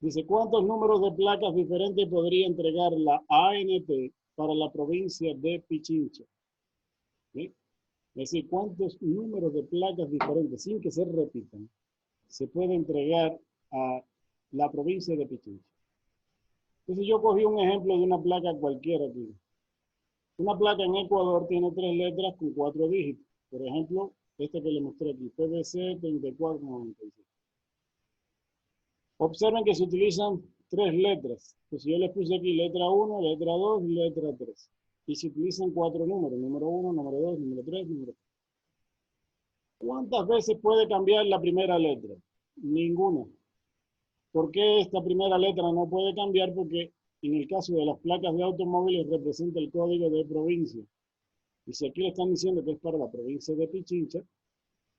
S1: Dice, ¿cuántos números de placas diferentes podría entregar la ANT para la provincia de Pichincha? ¿Sí? Es decir, ¿cuántos números de placas diferentes, sin que se repitan, se puede entregar a la provincia de Pichincha? Entonces yo cogí un ejemplo de una placa cualquiera aquí. Una placa en Ecuador tiene 3 letras con 4 dígitos. Por ejemplo, esta que le mostré aquí, PVC 3496. Observen que se utilizan 3 letras. Entonces yo les puse aquí letra 1, letra 2 y letra 3. Y se utilizan 4 números, número 1, número 2, número 3, número 4. ¿Cuántas veces puede cambiar la primera letra? Ninguna. ¿Por qué esta primera letra no puede cambiar? Porque en el caso de las placas de automóviles representa el código de provincia. Y si aquí le están diciendo que es para la provincia de Pichincha,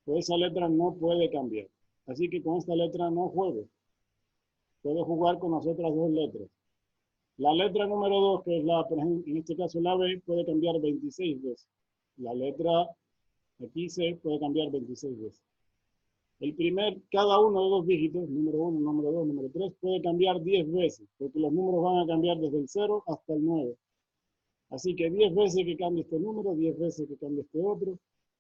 S1: pues esa letra no puede cambiar. Así que con esta letra no juego. Puedo jugar con las otras 2 letras. La letra número 2, que es la, por ejemplo, en este caso la B, puede cambiar 26 veces. La letra aquí C puede cambiar 26 veces. Cada uno de los dígitos, número 1, número 2, número 3, puede cambiar 10 veces, porque los números van a cambiar desde el 0 hasta el 9. Así que 10 veces que cambie este número, 10 veces que cambie este otro,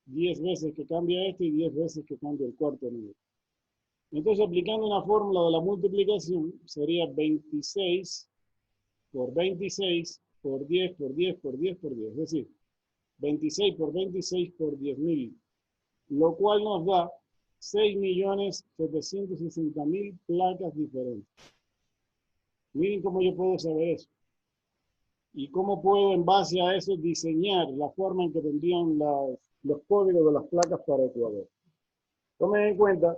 S1: 10 veces que cambie este y 10 veces que cambie el cuarto número. Entonces, aplicando una fórmula de la multiplicación, sería 26 por 26 por 10 por 10 por 10 por 10. Es decir, 26 por 26 por 10.000, lo cual nos da 6.760.000 placas diferentes. Miren cómo yo puedo saber eso. Y cómo puedo, en base a eso, diseñar la forma en que tendrían los códigos de las placas para Ecuador. Tomen en cuenta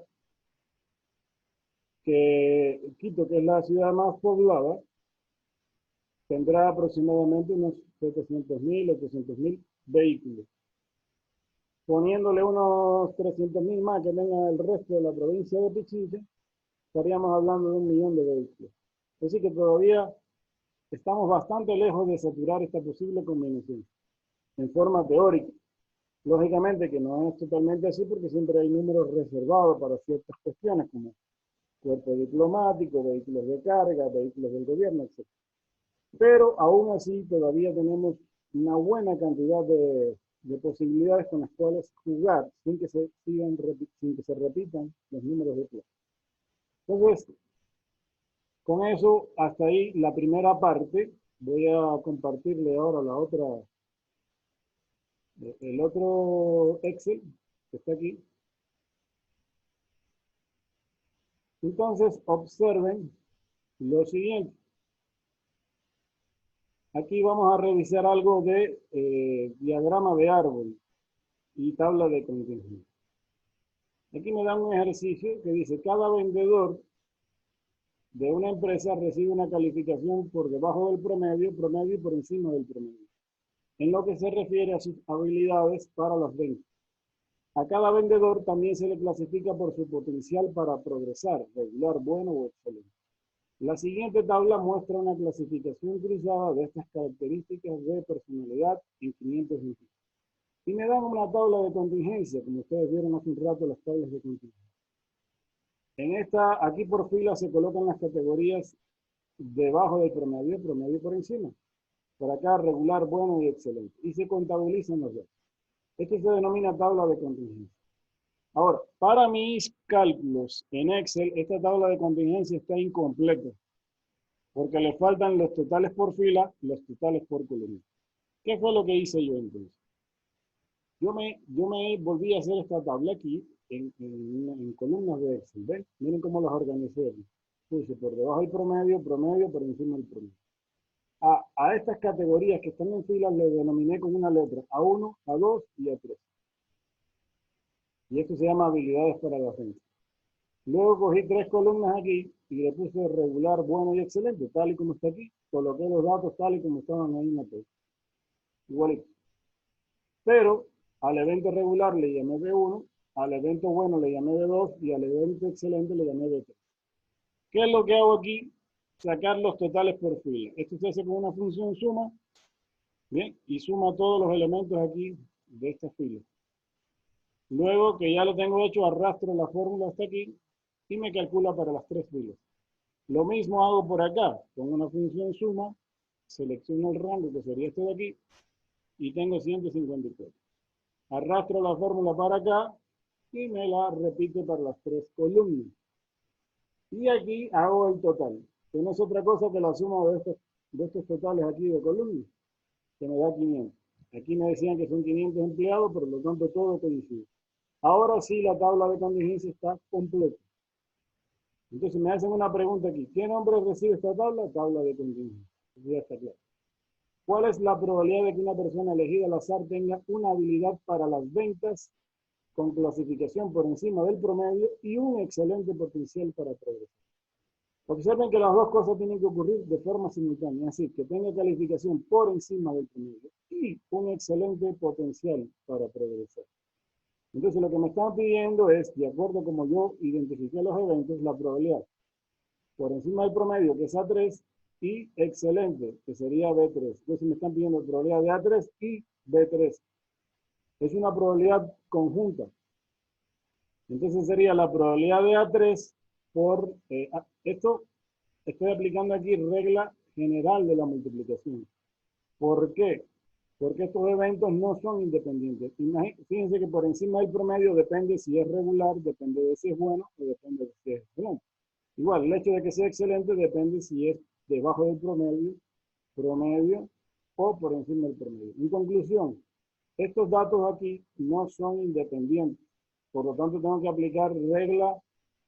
S1: que Quito, que es la ciudad más poblada, tendrá aproximadamente unos 700.000, 800.000 vehículos. Poniéndole unos 300.000 más que tenga el resto de la provincia de Pichincha, estaríamos hablando de 1.000.000 de vehículos. Así que todavía estamos bastante lejos de saturar esta posible combinación en forma teórica. Lógicamente que no es totalmente así porque siempre hay números reservados para ciertas cuestiones como cuerpo diplomático, vehículos de carga, vehículos del gobierno, etc. Pero aún así todavía tenemos una buena cantidad de posibilidades con las cuales jugar sin que se repitan los números de plaza. Entonces, con eso, hasta ahí la primera parte. Voy a compartirle ahora el otro Excel que está aquí. Entonces, observen lo siguiente. Aquí vamos a revisar algo de diagrama de árbol y tabla de contingencia. Aquí me dan un ejercicio que dice, cada vendedor de una empresa recibe una calificación por debajo del promedio, promedio y por encima del promedio, en lo que se refiere a sus habilidades para las ventas. A cada vendedor también se le clasifica por su potencial para progresar, regular, bueno o excelente. La siguiente tabla muestra una clasificación cruzada de estas características de personalidad en 520. Y me dan una tabla de contingencia, como ustedes vieron hace un rato las tablas de contingencia. En esta, aquí por fila se colocan las categorías debajo del promedio, promedio por encima. Por acá regular, bueno y excelente. Y se contabilizan los dos. Esto se denomina tabla de contingencia. Ahora, para mis cálculos en Excel, esta tabla de contingencia está incompleta, porque le faltan los totales por fila y los totales por columna. ¿Qué fue lo que hice yo entonces? Yo me volví a hacer esta tabla aquí en columnas de Excel. ¿Ven? Miren cómo las organicé. Puse por debajo del promedio, promedio, por encima del promedio. A estas categorías que están en fila le denominé con una letra, A1, A2 y A3. Y esto se llama habilidades para la gente. Luego cogí 3 columnas aquí y le puse regular, bueno y excelente, tal y como está aquí. Coloqué los datos tal y como estaban ahí en la tabla. Igualito. Pero al evento regular le llamé B1, al evento bueno le llamé B2 y al evento excelente le llamé B3. ¿Qué es lo que hago aquí? Sacar los totales por fila. Esto se hace con una función suma, bien, y suma todos los elementos aquí de esta fila. Luego que ya lo tengo hecho, arrastro la fórmula hasta aquí y me calcula para las 3 filas. Lo mismo hago por acá, con una función suma, selecciono el rango que sería este de aquí y tengo 154. Arrastro la fórmula para acá y me la repite para las 3 columnas. Y aquí hago el total, que no es otra cosa que la suma de estos totales aquí de columnas, que me da 500. Aquí me decían que son 500 empleados, por lo tanto todo coincide. Ahora sí la tabla de contingencia está completa. Entonces me hacen una pregunta aquí. ¿Qué nombre recibe esta tabla? Tabla de contingencia. Ya está claro. ¿Cuál es la probabilidad de que una persona elegida al azar tenga una habilidad para las ventas con clasificación por encima del promedio y un excelente potencial para progresar? Observen que las dos cosas tienen que ocurrir de forma simultánea, así que tenga calificación por encima del promedio y un excelente potencial para progresar. Entonces lo que me están pidiendo es, de acuerdo a como yo identifiqué los eventos, la probabilidad por encima del promedio, que es A3, y excelente, que sería B3. Entonces me están pidiendo probabilidad de A3 y B3. Es una probabilidad conjunta. Entonces sería la probabilidad de A3 por, esto estoy aplicando aquí regla general de la multiplicación. ¿Por qué? Porque estos eventos no son independientes. Fíjense que por encima del promedio depende si es regular, depende de si es bueno o depende de si es excelente. Igual, el hecho de que sea excelente depende si es debajo del promedio, promedio o por encima del promedio. En conclusión, estos datos aquí no son independientes. Por lo tanto, tengo que aplicar regla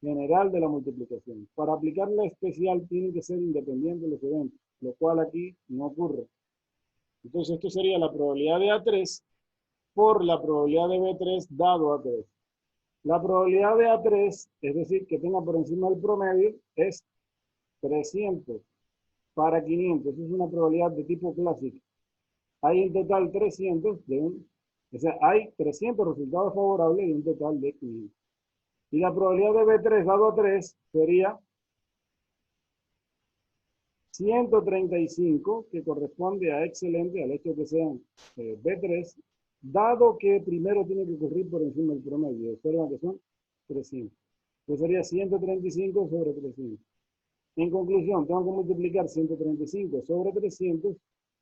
S1: general de la multiplicación. Para aplicar la especial tienen que ser independientes los eventos, lo cual aquí no ocurre. Entonces, esto sería la probabilidad de A3 por la probabilidad de B3 dado A3. La probabilidad de A3, es decir, que tenga por encima del promedio, es 300 para 500. Es una probabilidad de tipo clásico. Hay en total 300 o sea, hay 300 resultados favorables y un total de 500. Y la probabilidad de B3 dado a 3 sería 135, que corresponde a excelente, al hecho de que sean B3, dado que primero tiene que ocurrir por encima del promedio. Observen que son 300. Entonces sería 135 sobre 300. En conclusión, tengo que multiplicar 135 sobre 300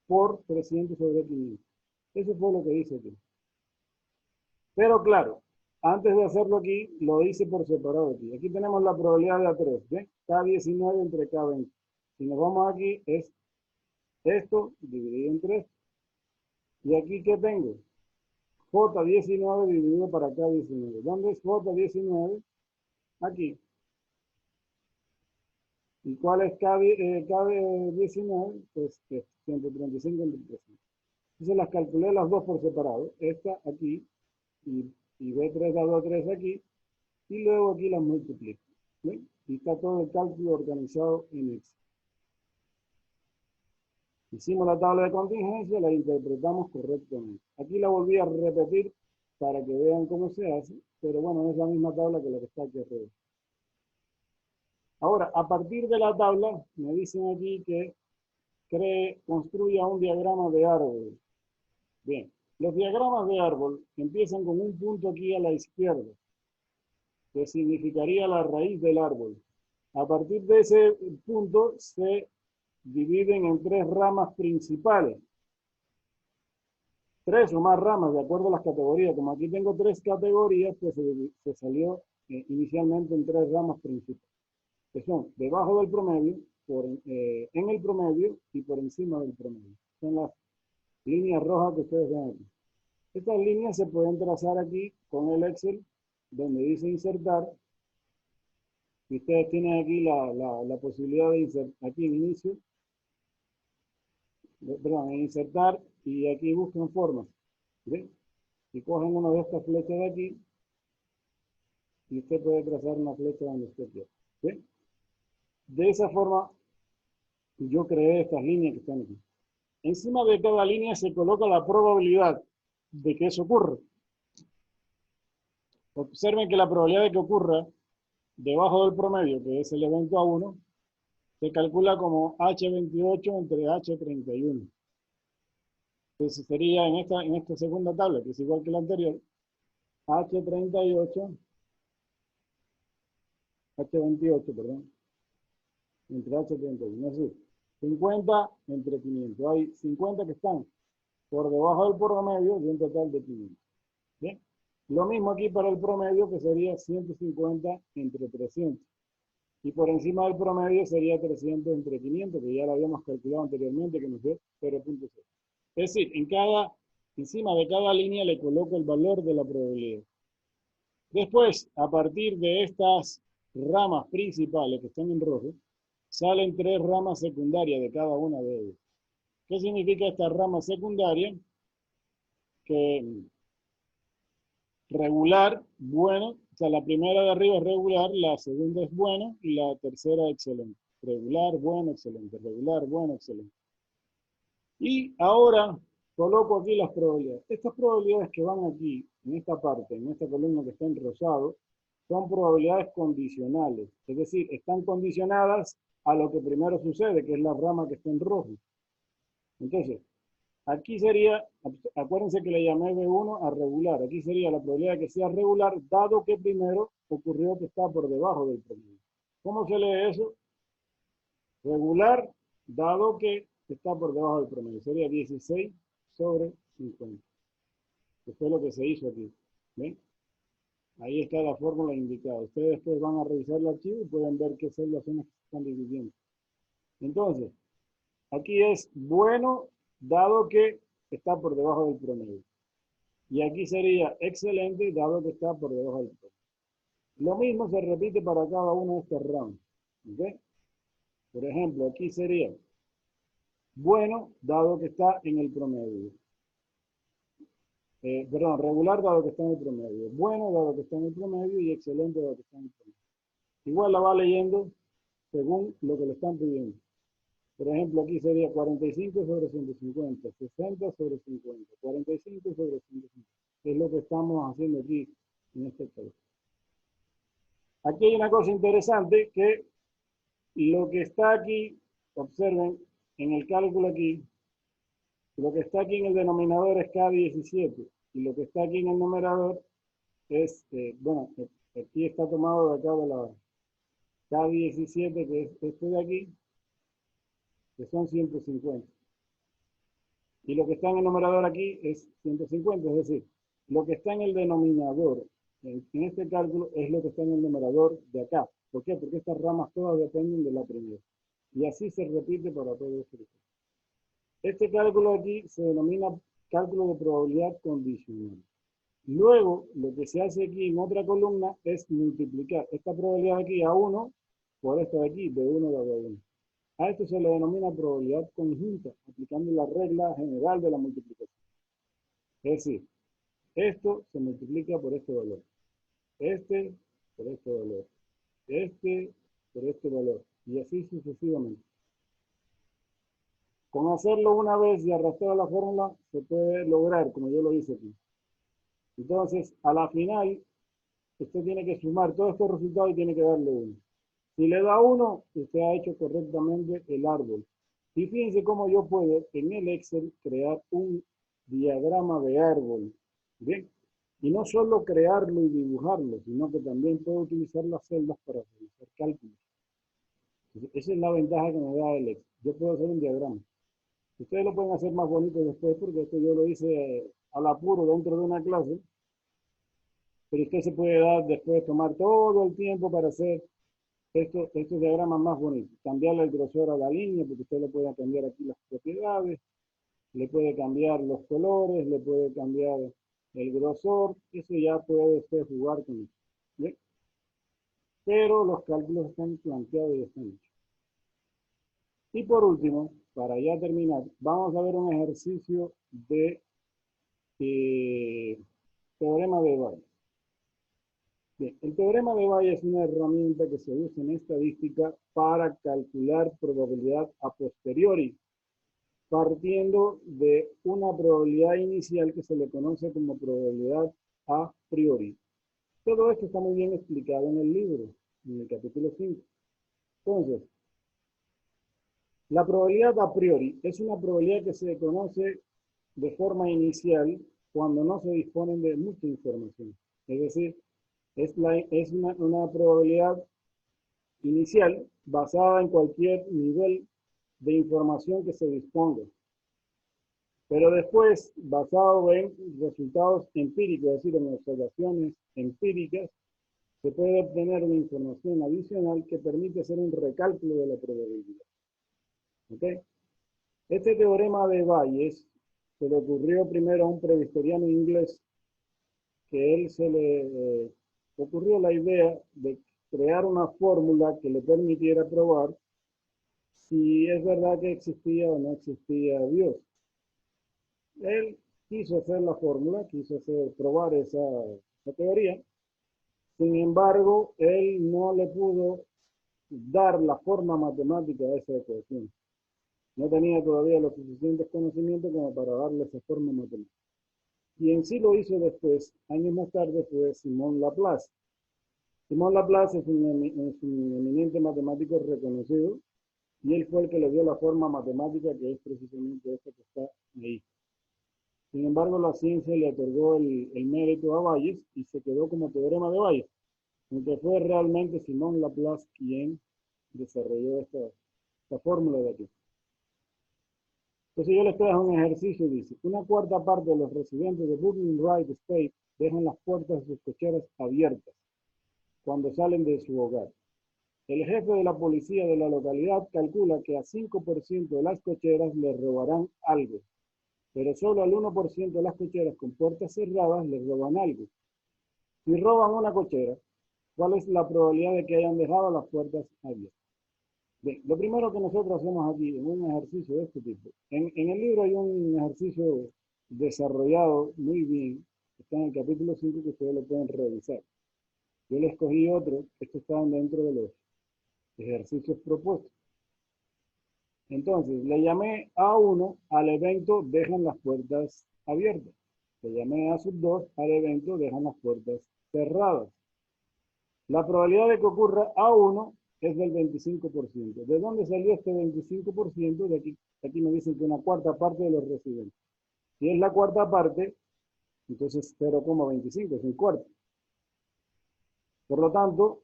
S1: por 300 sobre 500. Eso fue lo que hice aquí. Pero claro, antes de hacerlo aquí, lo hice por separado aquí. Aquí tenemos la probabilidad de A3, ¿ven? K19 entre K20. Si nos vamos aquí, es esto dividido en 3. ¿Y aquí qué tengo? J19 dividido para K19. ¿Dónde es J19? Aquí. ¿Y cuál es K19? Pues 135 entre 300. Entonces las calculé las dos por separado. Esta aquí y B3 dado a 3 aquí. Y luego aquí las multiplico. ¿Ven? Y está todo el cálculo organizado en Excel. Hicimos la tabla de contingencia, la interpretamos correctamente. Aquí la volví a repetir para que vean cómo se hace, pero bueno, es la misma tabla que la que está aquí arriba. Ahora, a partir de la tabla, me dicen aquí que construya un diagrama de árbol. Bien, los diagramas de árbol empiezan con un punto aquí a la izquierda, que significaría la raíz del árbol. A partir de ese punto se dividen en tres ramas principales. Tres o más ramas, de acuerdo a las categorías. Como aquí tengo tres categorías, pues se salió inicialmente en tres ramas principales, que son debajo del promedio, en el promedio y por encima del promedio. Son las líneas rojas que ustedes ven aquí. Estas líneas se pueden trazar aquí con el Excel, donde dice insertar. Y ustedes tienen aquí la posibilidad de insertar, aquí en inicio, perdón, en insertar, y aquí buscan formas. ¿Ven? Y cogen una de estas flechas de aquí, y usted puede trazar una flecha donde usted quiera. ¿Ven? De esa forma, yo creé estas líneas que están aquí. Encima de cada línea se coloca la probabilidad de que eso ocurra. Observen que la probabilidad de que ocurra debajo del promedio, que es el evento A1, se calcula como H28 entre H31. Entonces sería en esta segunda tabla, que es igual que la anterior, H28, H28, perdón, entre H31. Es decir, 50 entre 500. Hay 50 que están por debajo del promedio de un total de 500. ¿Bien? Lo mismo aquí para el promedio, que sería 150 entre 300. Y por encima del promedio sería 300 entre 500, que ya lo habíamos calculado anteriormente, que nos dio 0.6. Es decir, encima de cada línea le coloco el valor de la probabilidad. Después, a partir de estas ramas principales que están en rojo, salen 3 ramas secundarias de cada una de ellas. ¿Qué significa esta rama secundaria? Que regular, bueno, o sea, la primera de arriba es regular, la segunda es bueno y la tercera excelente. Regular, bueno, excelente. Regular, bueno, excelente. Y ahora coloco aquí las probabilidades. Estas probabilidades que van aquí, en esta parte, en esta columna que está en rosado, son probabilidades condicionales. Es decir, están condicionadas a lo que primero sucede, que es la rama que está en rojo. Entonces, aquí sería, acuérdense que le llamé B1 a regular. Aquí sería la probabilidad de que sea regular, dado que primero ocurrió que está por debajo del promedio. ¿Cómo se lee eso? Regular, dado que está por debajo del promedio. Sería 16 sobre 50. Que fue lo que se hizo aquí. ¿Ven? Ahí está la fórmula indicada. Ustedes después van a revisar el archivo y pueden ver qué celdas son las que se están dividiendo. Entonces, aquí es bueno, dado que está por debajo del promedio. Y aquí sería excelente, dado que está por debajo del promedio. Lo mismo se repite para cada uno de estos ramos. ¿Okay? Por ejemplo, aquí sería bueno, dado que está en el promedio. Perdón, regular, dado que está en el promedio. Bueno, dado que está en el promedio. Y excelente, dado que está en el promedio. Igual la va leyendo según lo que le están pidiendo. Por ejemplo, aquí sería 45 sobre 150, 60 sobre 50, 45 sobre 150. Que es lo que estamos haciendo aquí en este caso. Aquí hay una cosa interesante que lo que está aquí, observen, en el cálculo aquí, lo que está aquí en el denominador es K17 y lo que está aquí en el numerador es, bueno, aquí está tomado de acá de la K17, que es este de aquí, que son 150. Y lo que está en el numerador aquí es 150, es decir, lo que está en el denominador en este cálculo es lo que está en el numerador de acá. ¿Por qué? Porque estas ramas todas dependen de la primera. Y así se repite para todo esto. Este cálculo aquí se denomina cálculo de probabilidad condicional. Luego, lo que se hace aquí en otra columna es multiplicar esta probabilidad de aquí a 1 por esta de aquí, de 1 dado a 1. A esto se le denomina probabilidad conjunta, aplicando la regla general de la multiplicación. Es decir, esto se multiplica por este valor, este por este valor, este por este valor, y así sucesivamente. Con hacerlo una vez y arrastrar la fórmula, se puede lograr, como yo lo hice aquí. Entonces, a la final, usted tiene que sumar todos estos resultados y tiene que darle 1. Si le da 1, usted ha hecho correctamente el árbol. Y fíjense cómo yo puedo en el Excel crear un diagrama de árbol. ¿Bien? Y no solo crearlo y dibujarlo, sino que también puedo utilizar las celdas para realizar cálculos. Esa es la ventaja que me da el Excel. Yo puedo hacer un diagrama. Ustedes lo pueden hacer más bonito después, porque esto yo lo hice al apuro dentro de una clase. Pero usted se puede dar después tomar todo el tiempo para hacer estos diagramas más bonitos. Cambiarle el grosor a la línea, porque usted le puede cambiar aquí las propiedades, le puede cambiar los colores, le puede cambiar el grosor, eso ya puede usted jugar con eso. ¿Bien? Pero los cálculos están planteados y están hechos. Y por último, para ya terminar, vamos a ver un ejercicio de teorema de Bayes. Bien, el teorema de Bayes es una herramienta que se usa en estadística para calcular probabilidad a posteriori, partiendo de una probabilidad inicial que se le conoce como probabilidad a priori. Todo esto está muy bien explicado en el libro, en el capítulo 5. Entonces, la probabilidad a priori es una probabilidad que se conoce de forma inicial cuando no se disponen de mucha información. Es decir, es una probabilidad inicial basada en cualquier nivel de información que se disponga. Pero después, basado en resultados empíricos, es decir, en observaciones empíricas, se puede obtener una información adicional que permite hacer un recálculo de la probabilidad. ¿Okay? Este teorema de Bayes se le ocurrió primero a un prehistoriano inglés que él se le ocurrió la idea de crear una fórmula que le permitiera probar si es verdad que existía o no existía Dios. Él quiso hacer la fórmula, probar esa teoría. Sin embargo, él no le pudo dar la forma matemática a esa ecuación. No tenía todavía los suficientes conocimientos como para darle esa forma matemática. Y en sí lo hizo después, años más tarde, fue Simón Laplace. Simón Laplace es un eminente matemático reconocido y él fue el que le dio la forma matemática que es precisamente esta que está ahí. Sin embargo, la ciencia le otorgó el mérito a Bayes y se quedó como teorema de Bayes, aunque fue realmente Simón Laplace quien desarrolló esta fórmula de aquí. Entonces yo les traje un ejercicio, dice, una cuarta parte de los residentes de Brooklyn Wright State dejan las puertas de sus cocheras abiertas cuando salen de su hogar. El jefe de la policía de la localidad calcula que a 5% de las cocheras le robarán algo, pero solo al 1% de las cocheras con puertas cerradas les roban algo. Si roban una cochera, ¿cuál es la probabilidad de que hayan dejado las puertas abiertas? Bien, lo primero que nosotros hacemos aquí en un ejercicio de este tipo, en el libro hay un ejercicio desarrollado muy bien, está en el capítulo 5 que ustedes lo pueden revisar. Yo le escogí otro, estos estaban dentro de los ejercicios propuestos. Entonces, le llamé A1 al evento dejan las puertas abiertas. Le llamé A2 al evento dejan las puertas cerradas. La probabilidad de que ocurra A1 es del 25%. ¿De dónde salió este 25%? De aquí me dicen que una cuarta parte de los residentes. Si es la cuarta parte, entonces 0,25 es un cuarto. Por lo tanto,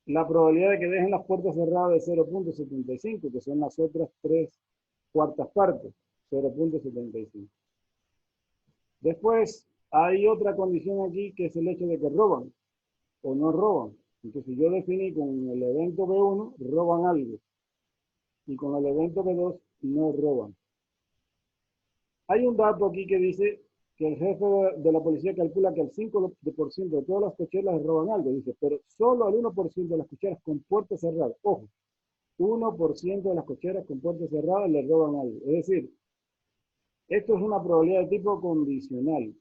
S1: la probabilidad de que dejen las puertas cerradas es 0,75, que son las otras 3/4 partes, 0,75. Después, hay otra condición aquí que es el hecho de que roban o no roban. Entonces yo definí con el evento B1, roban algo. Y con el evento B2, no roban. Hay un dato aquí que dice que el jefe de la policía calcula que el 5% de todas las cocheras les roban algo. Dice, pero solo al 1% de las cocheras con puertas cerradas. Ojo, 1% de las cocheras con puertas cerradas les roban algo. Es decir, esto es una probabilidad de tipo condicional.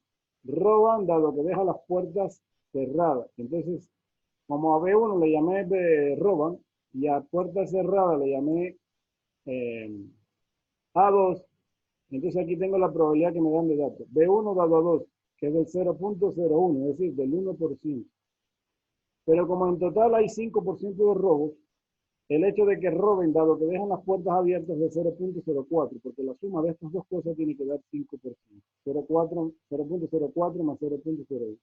S1: Roban dado que deja las puertas cerradas. Entonces, como a B1 le llamé de roban y a puerta cerrada le llamé A2, entonces aquí tengo la probabilidad que me dan de datos. B1 dado a 2, que es del 0,01, es decir, del 1%. Pero como en total hay 5% de robos, el hecho de que roben, dado que dejan las puertas abiertas, es de 0,04, porque la suma de estas dos cosas tiene que dar 5%. 0,04 más 0,01.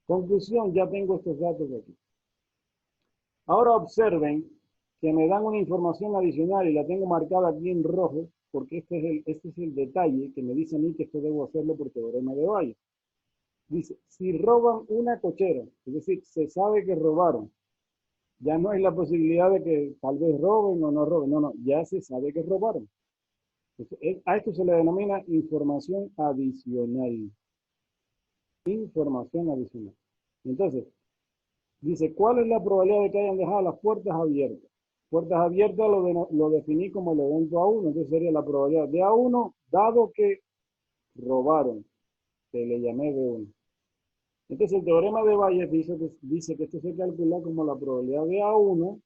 S1: Conclusión, ya tengo estos datos aquí. Ahora observen que me dan una información adicional y la tengo marcada aquí en rojo, porque este es el detalle que me dice a mí que esto debo hacerlo por teorema de Bayes. Dice, si roban una cochera, es decir, se sabe que robaron, ya no hay la posibilidad de que tal vez roben o no roben, no, ya se sabe que robaron. Entonces, a esto se le denomina información adicional. Información adicional. Entonces, dice, ¿cuál es la probabilidad de que hayan dejado las puertas abiertas? Puertas abiertas lo definí como el evento A1, entonces sería la probabilidad de A1, dado que robaron, que le llamé B1. Entonces el teorema de Bayes dice que esto se calcula como la probabilidad de A1,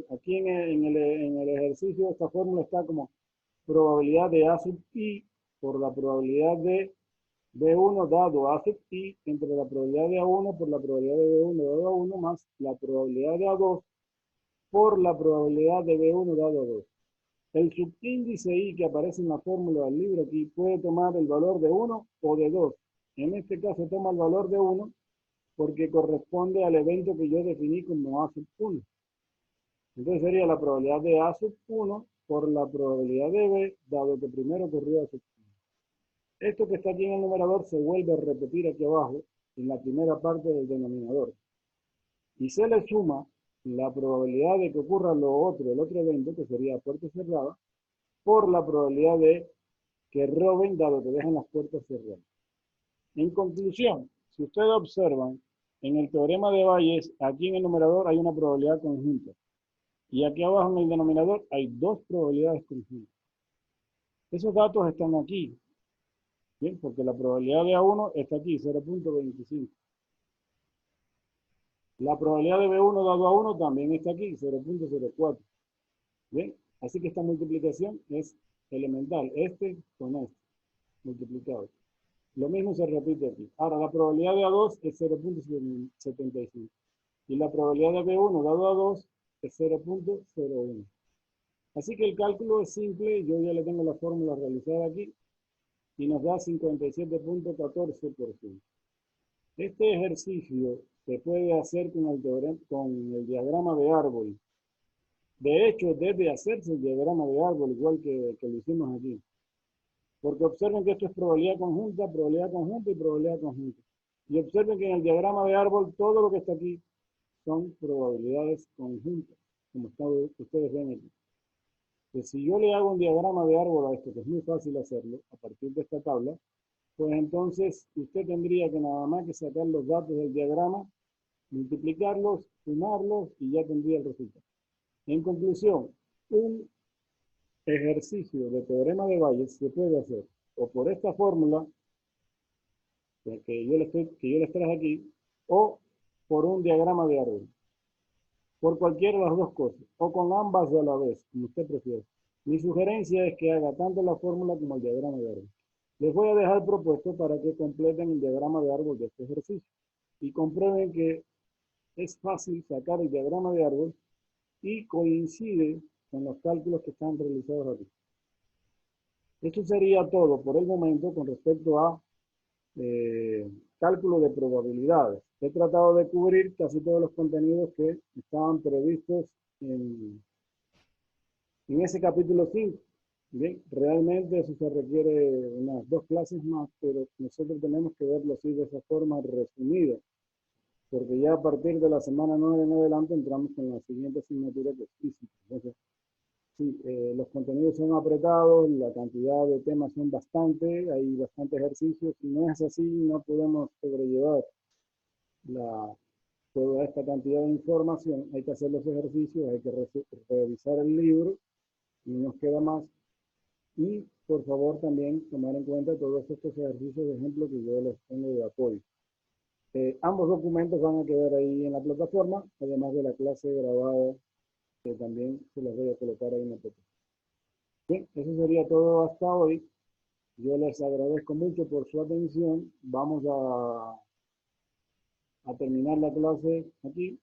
S1: aquí en el ejercicio esta fórmula está como probabilidad de A sub I por la probabilidad de B1 dado A sub I entre la probabilidad de A1 por la probabilidad de B1 dado A1 más la probabilidad de A2 por la probabilidad de B1 dado a 2. El subíndice I que aparece en la fórmula del libro aquí puede tomar el valor de 1 o de 2. En este caso toma el valor de 1 porque corresponde al evento que yo definí como A sub 1. Entonces sería la probabilidad de A sub 1 por la probabilidad de B, dado que primero ocurrió A sub 1. Esto que está aquí en el numerador se vuelve a repetir aquí abajo en la primera parte del denominador. Y se le suma la probabilidad de que ocurra el otro evento, que sería puerta cerrada, por la probabilidad de que roben, dado que dejan las puertas cerradas. En conclusión, si ustedes observan, En el teorema de Bayes, aquí en el numerador hay una probabilidad conjunta. Y aquí abajo en el denominador hay dos probabilidades conjuntas. Esos datos están aquí, ¿bien? Porque la probabilidad de A1 está aquí, 0.25. La probabilidad de B1 dado a 1 también está aquí, 0.04. ¿Bien? Así que esta multiplicación es elemental, este con este, multiplicado. Lo mismo se repite aquí. Ahora, la probabilidad de A2 es 0.75. Y la probabilidad de B1 dado a 2 es 0.01. Así que el cálculo es simple, yo ya le tengo la fórmula realizada aquí, y nos da 57.14%. Este ejercicio se puede hacer con el diagrama de árbol. De hecho, debe hacerse el diagrama de árbol igual que lo hicimos aquí. Porque observen que esto es probabilidad conjunta y probabilidad conjunta. Y observen que en el diagrama de árbol todo lo que está aquí son probabilidades conjuntas, como ustedes ven aquí. Pues si yo le hago un diagrama de árbol a esto, que es muy fácil hacerlo a partir de esta tabla, pues entonces usted tendría que nada más que sacar los datos del diagrama, multiplicarlos, sumarlos y ya tendría el resultado. En conclusión, un ejercicio de teorema de Bayes se puede hacer o por esta fórmula que yo les traje aquí, o por un diagrama de árbol. Por cualquiera de las dos cosas, o con ambas a la vez, como usted prefiere. Mi sugerencia es que haga tanto la fórmula como el diagrama de árbol. Les voy a dejar propuesto para que completen el diagrama de árbol de este ejercicio y comprueben que es fácil sacar el diagrama de árbol y coincide con los cálculos que están realizados aquí. Esto sería todo por el momento con respecto a cálculo de probabilidades. He tratado de cubrir casi todos los contenidos que estaban previstos en ese capítulo 5. Bien, realmente eso se requiere unas 2 clases más, pero nosotros tenemos que verlo así de esa forma resumida, porque ya a partir de la semana 9 en adelante entramos con la siguiente asignatura que es física. Entonces, sí, los contenidos son apretados, la cantidad de temas son bastante, hay bastante ejercicios. Si no es así, no podemos sobrellevar toda esta cantidad de información. Hay que hacer los ejercicios, hay que revisar el libro y nos queda más. Y por favor también tomar en cuenta todos estos ejercicios de ejemplo que yo les tengo de apoyo. Ambos documentos van a quedar ahí en la plataforma, además de la clase grabada que también se las voy a colocar ahí en la plataforma. Bien, eso sería todo hasta hoy. Yo les agradezco mucho por su atención. Vamos a terminar la clase aquí.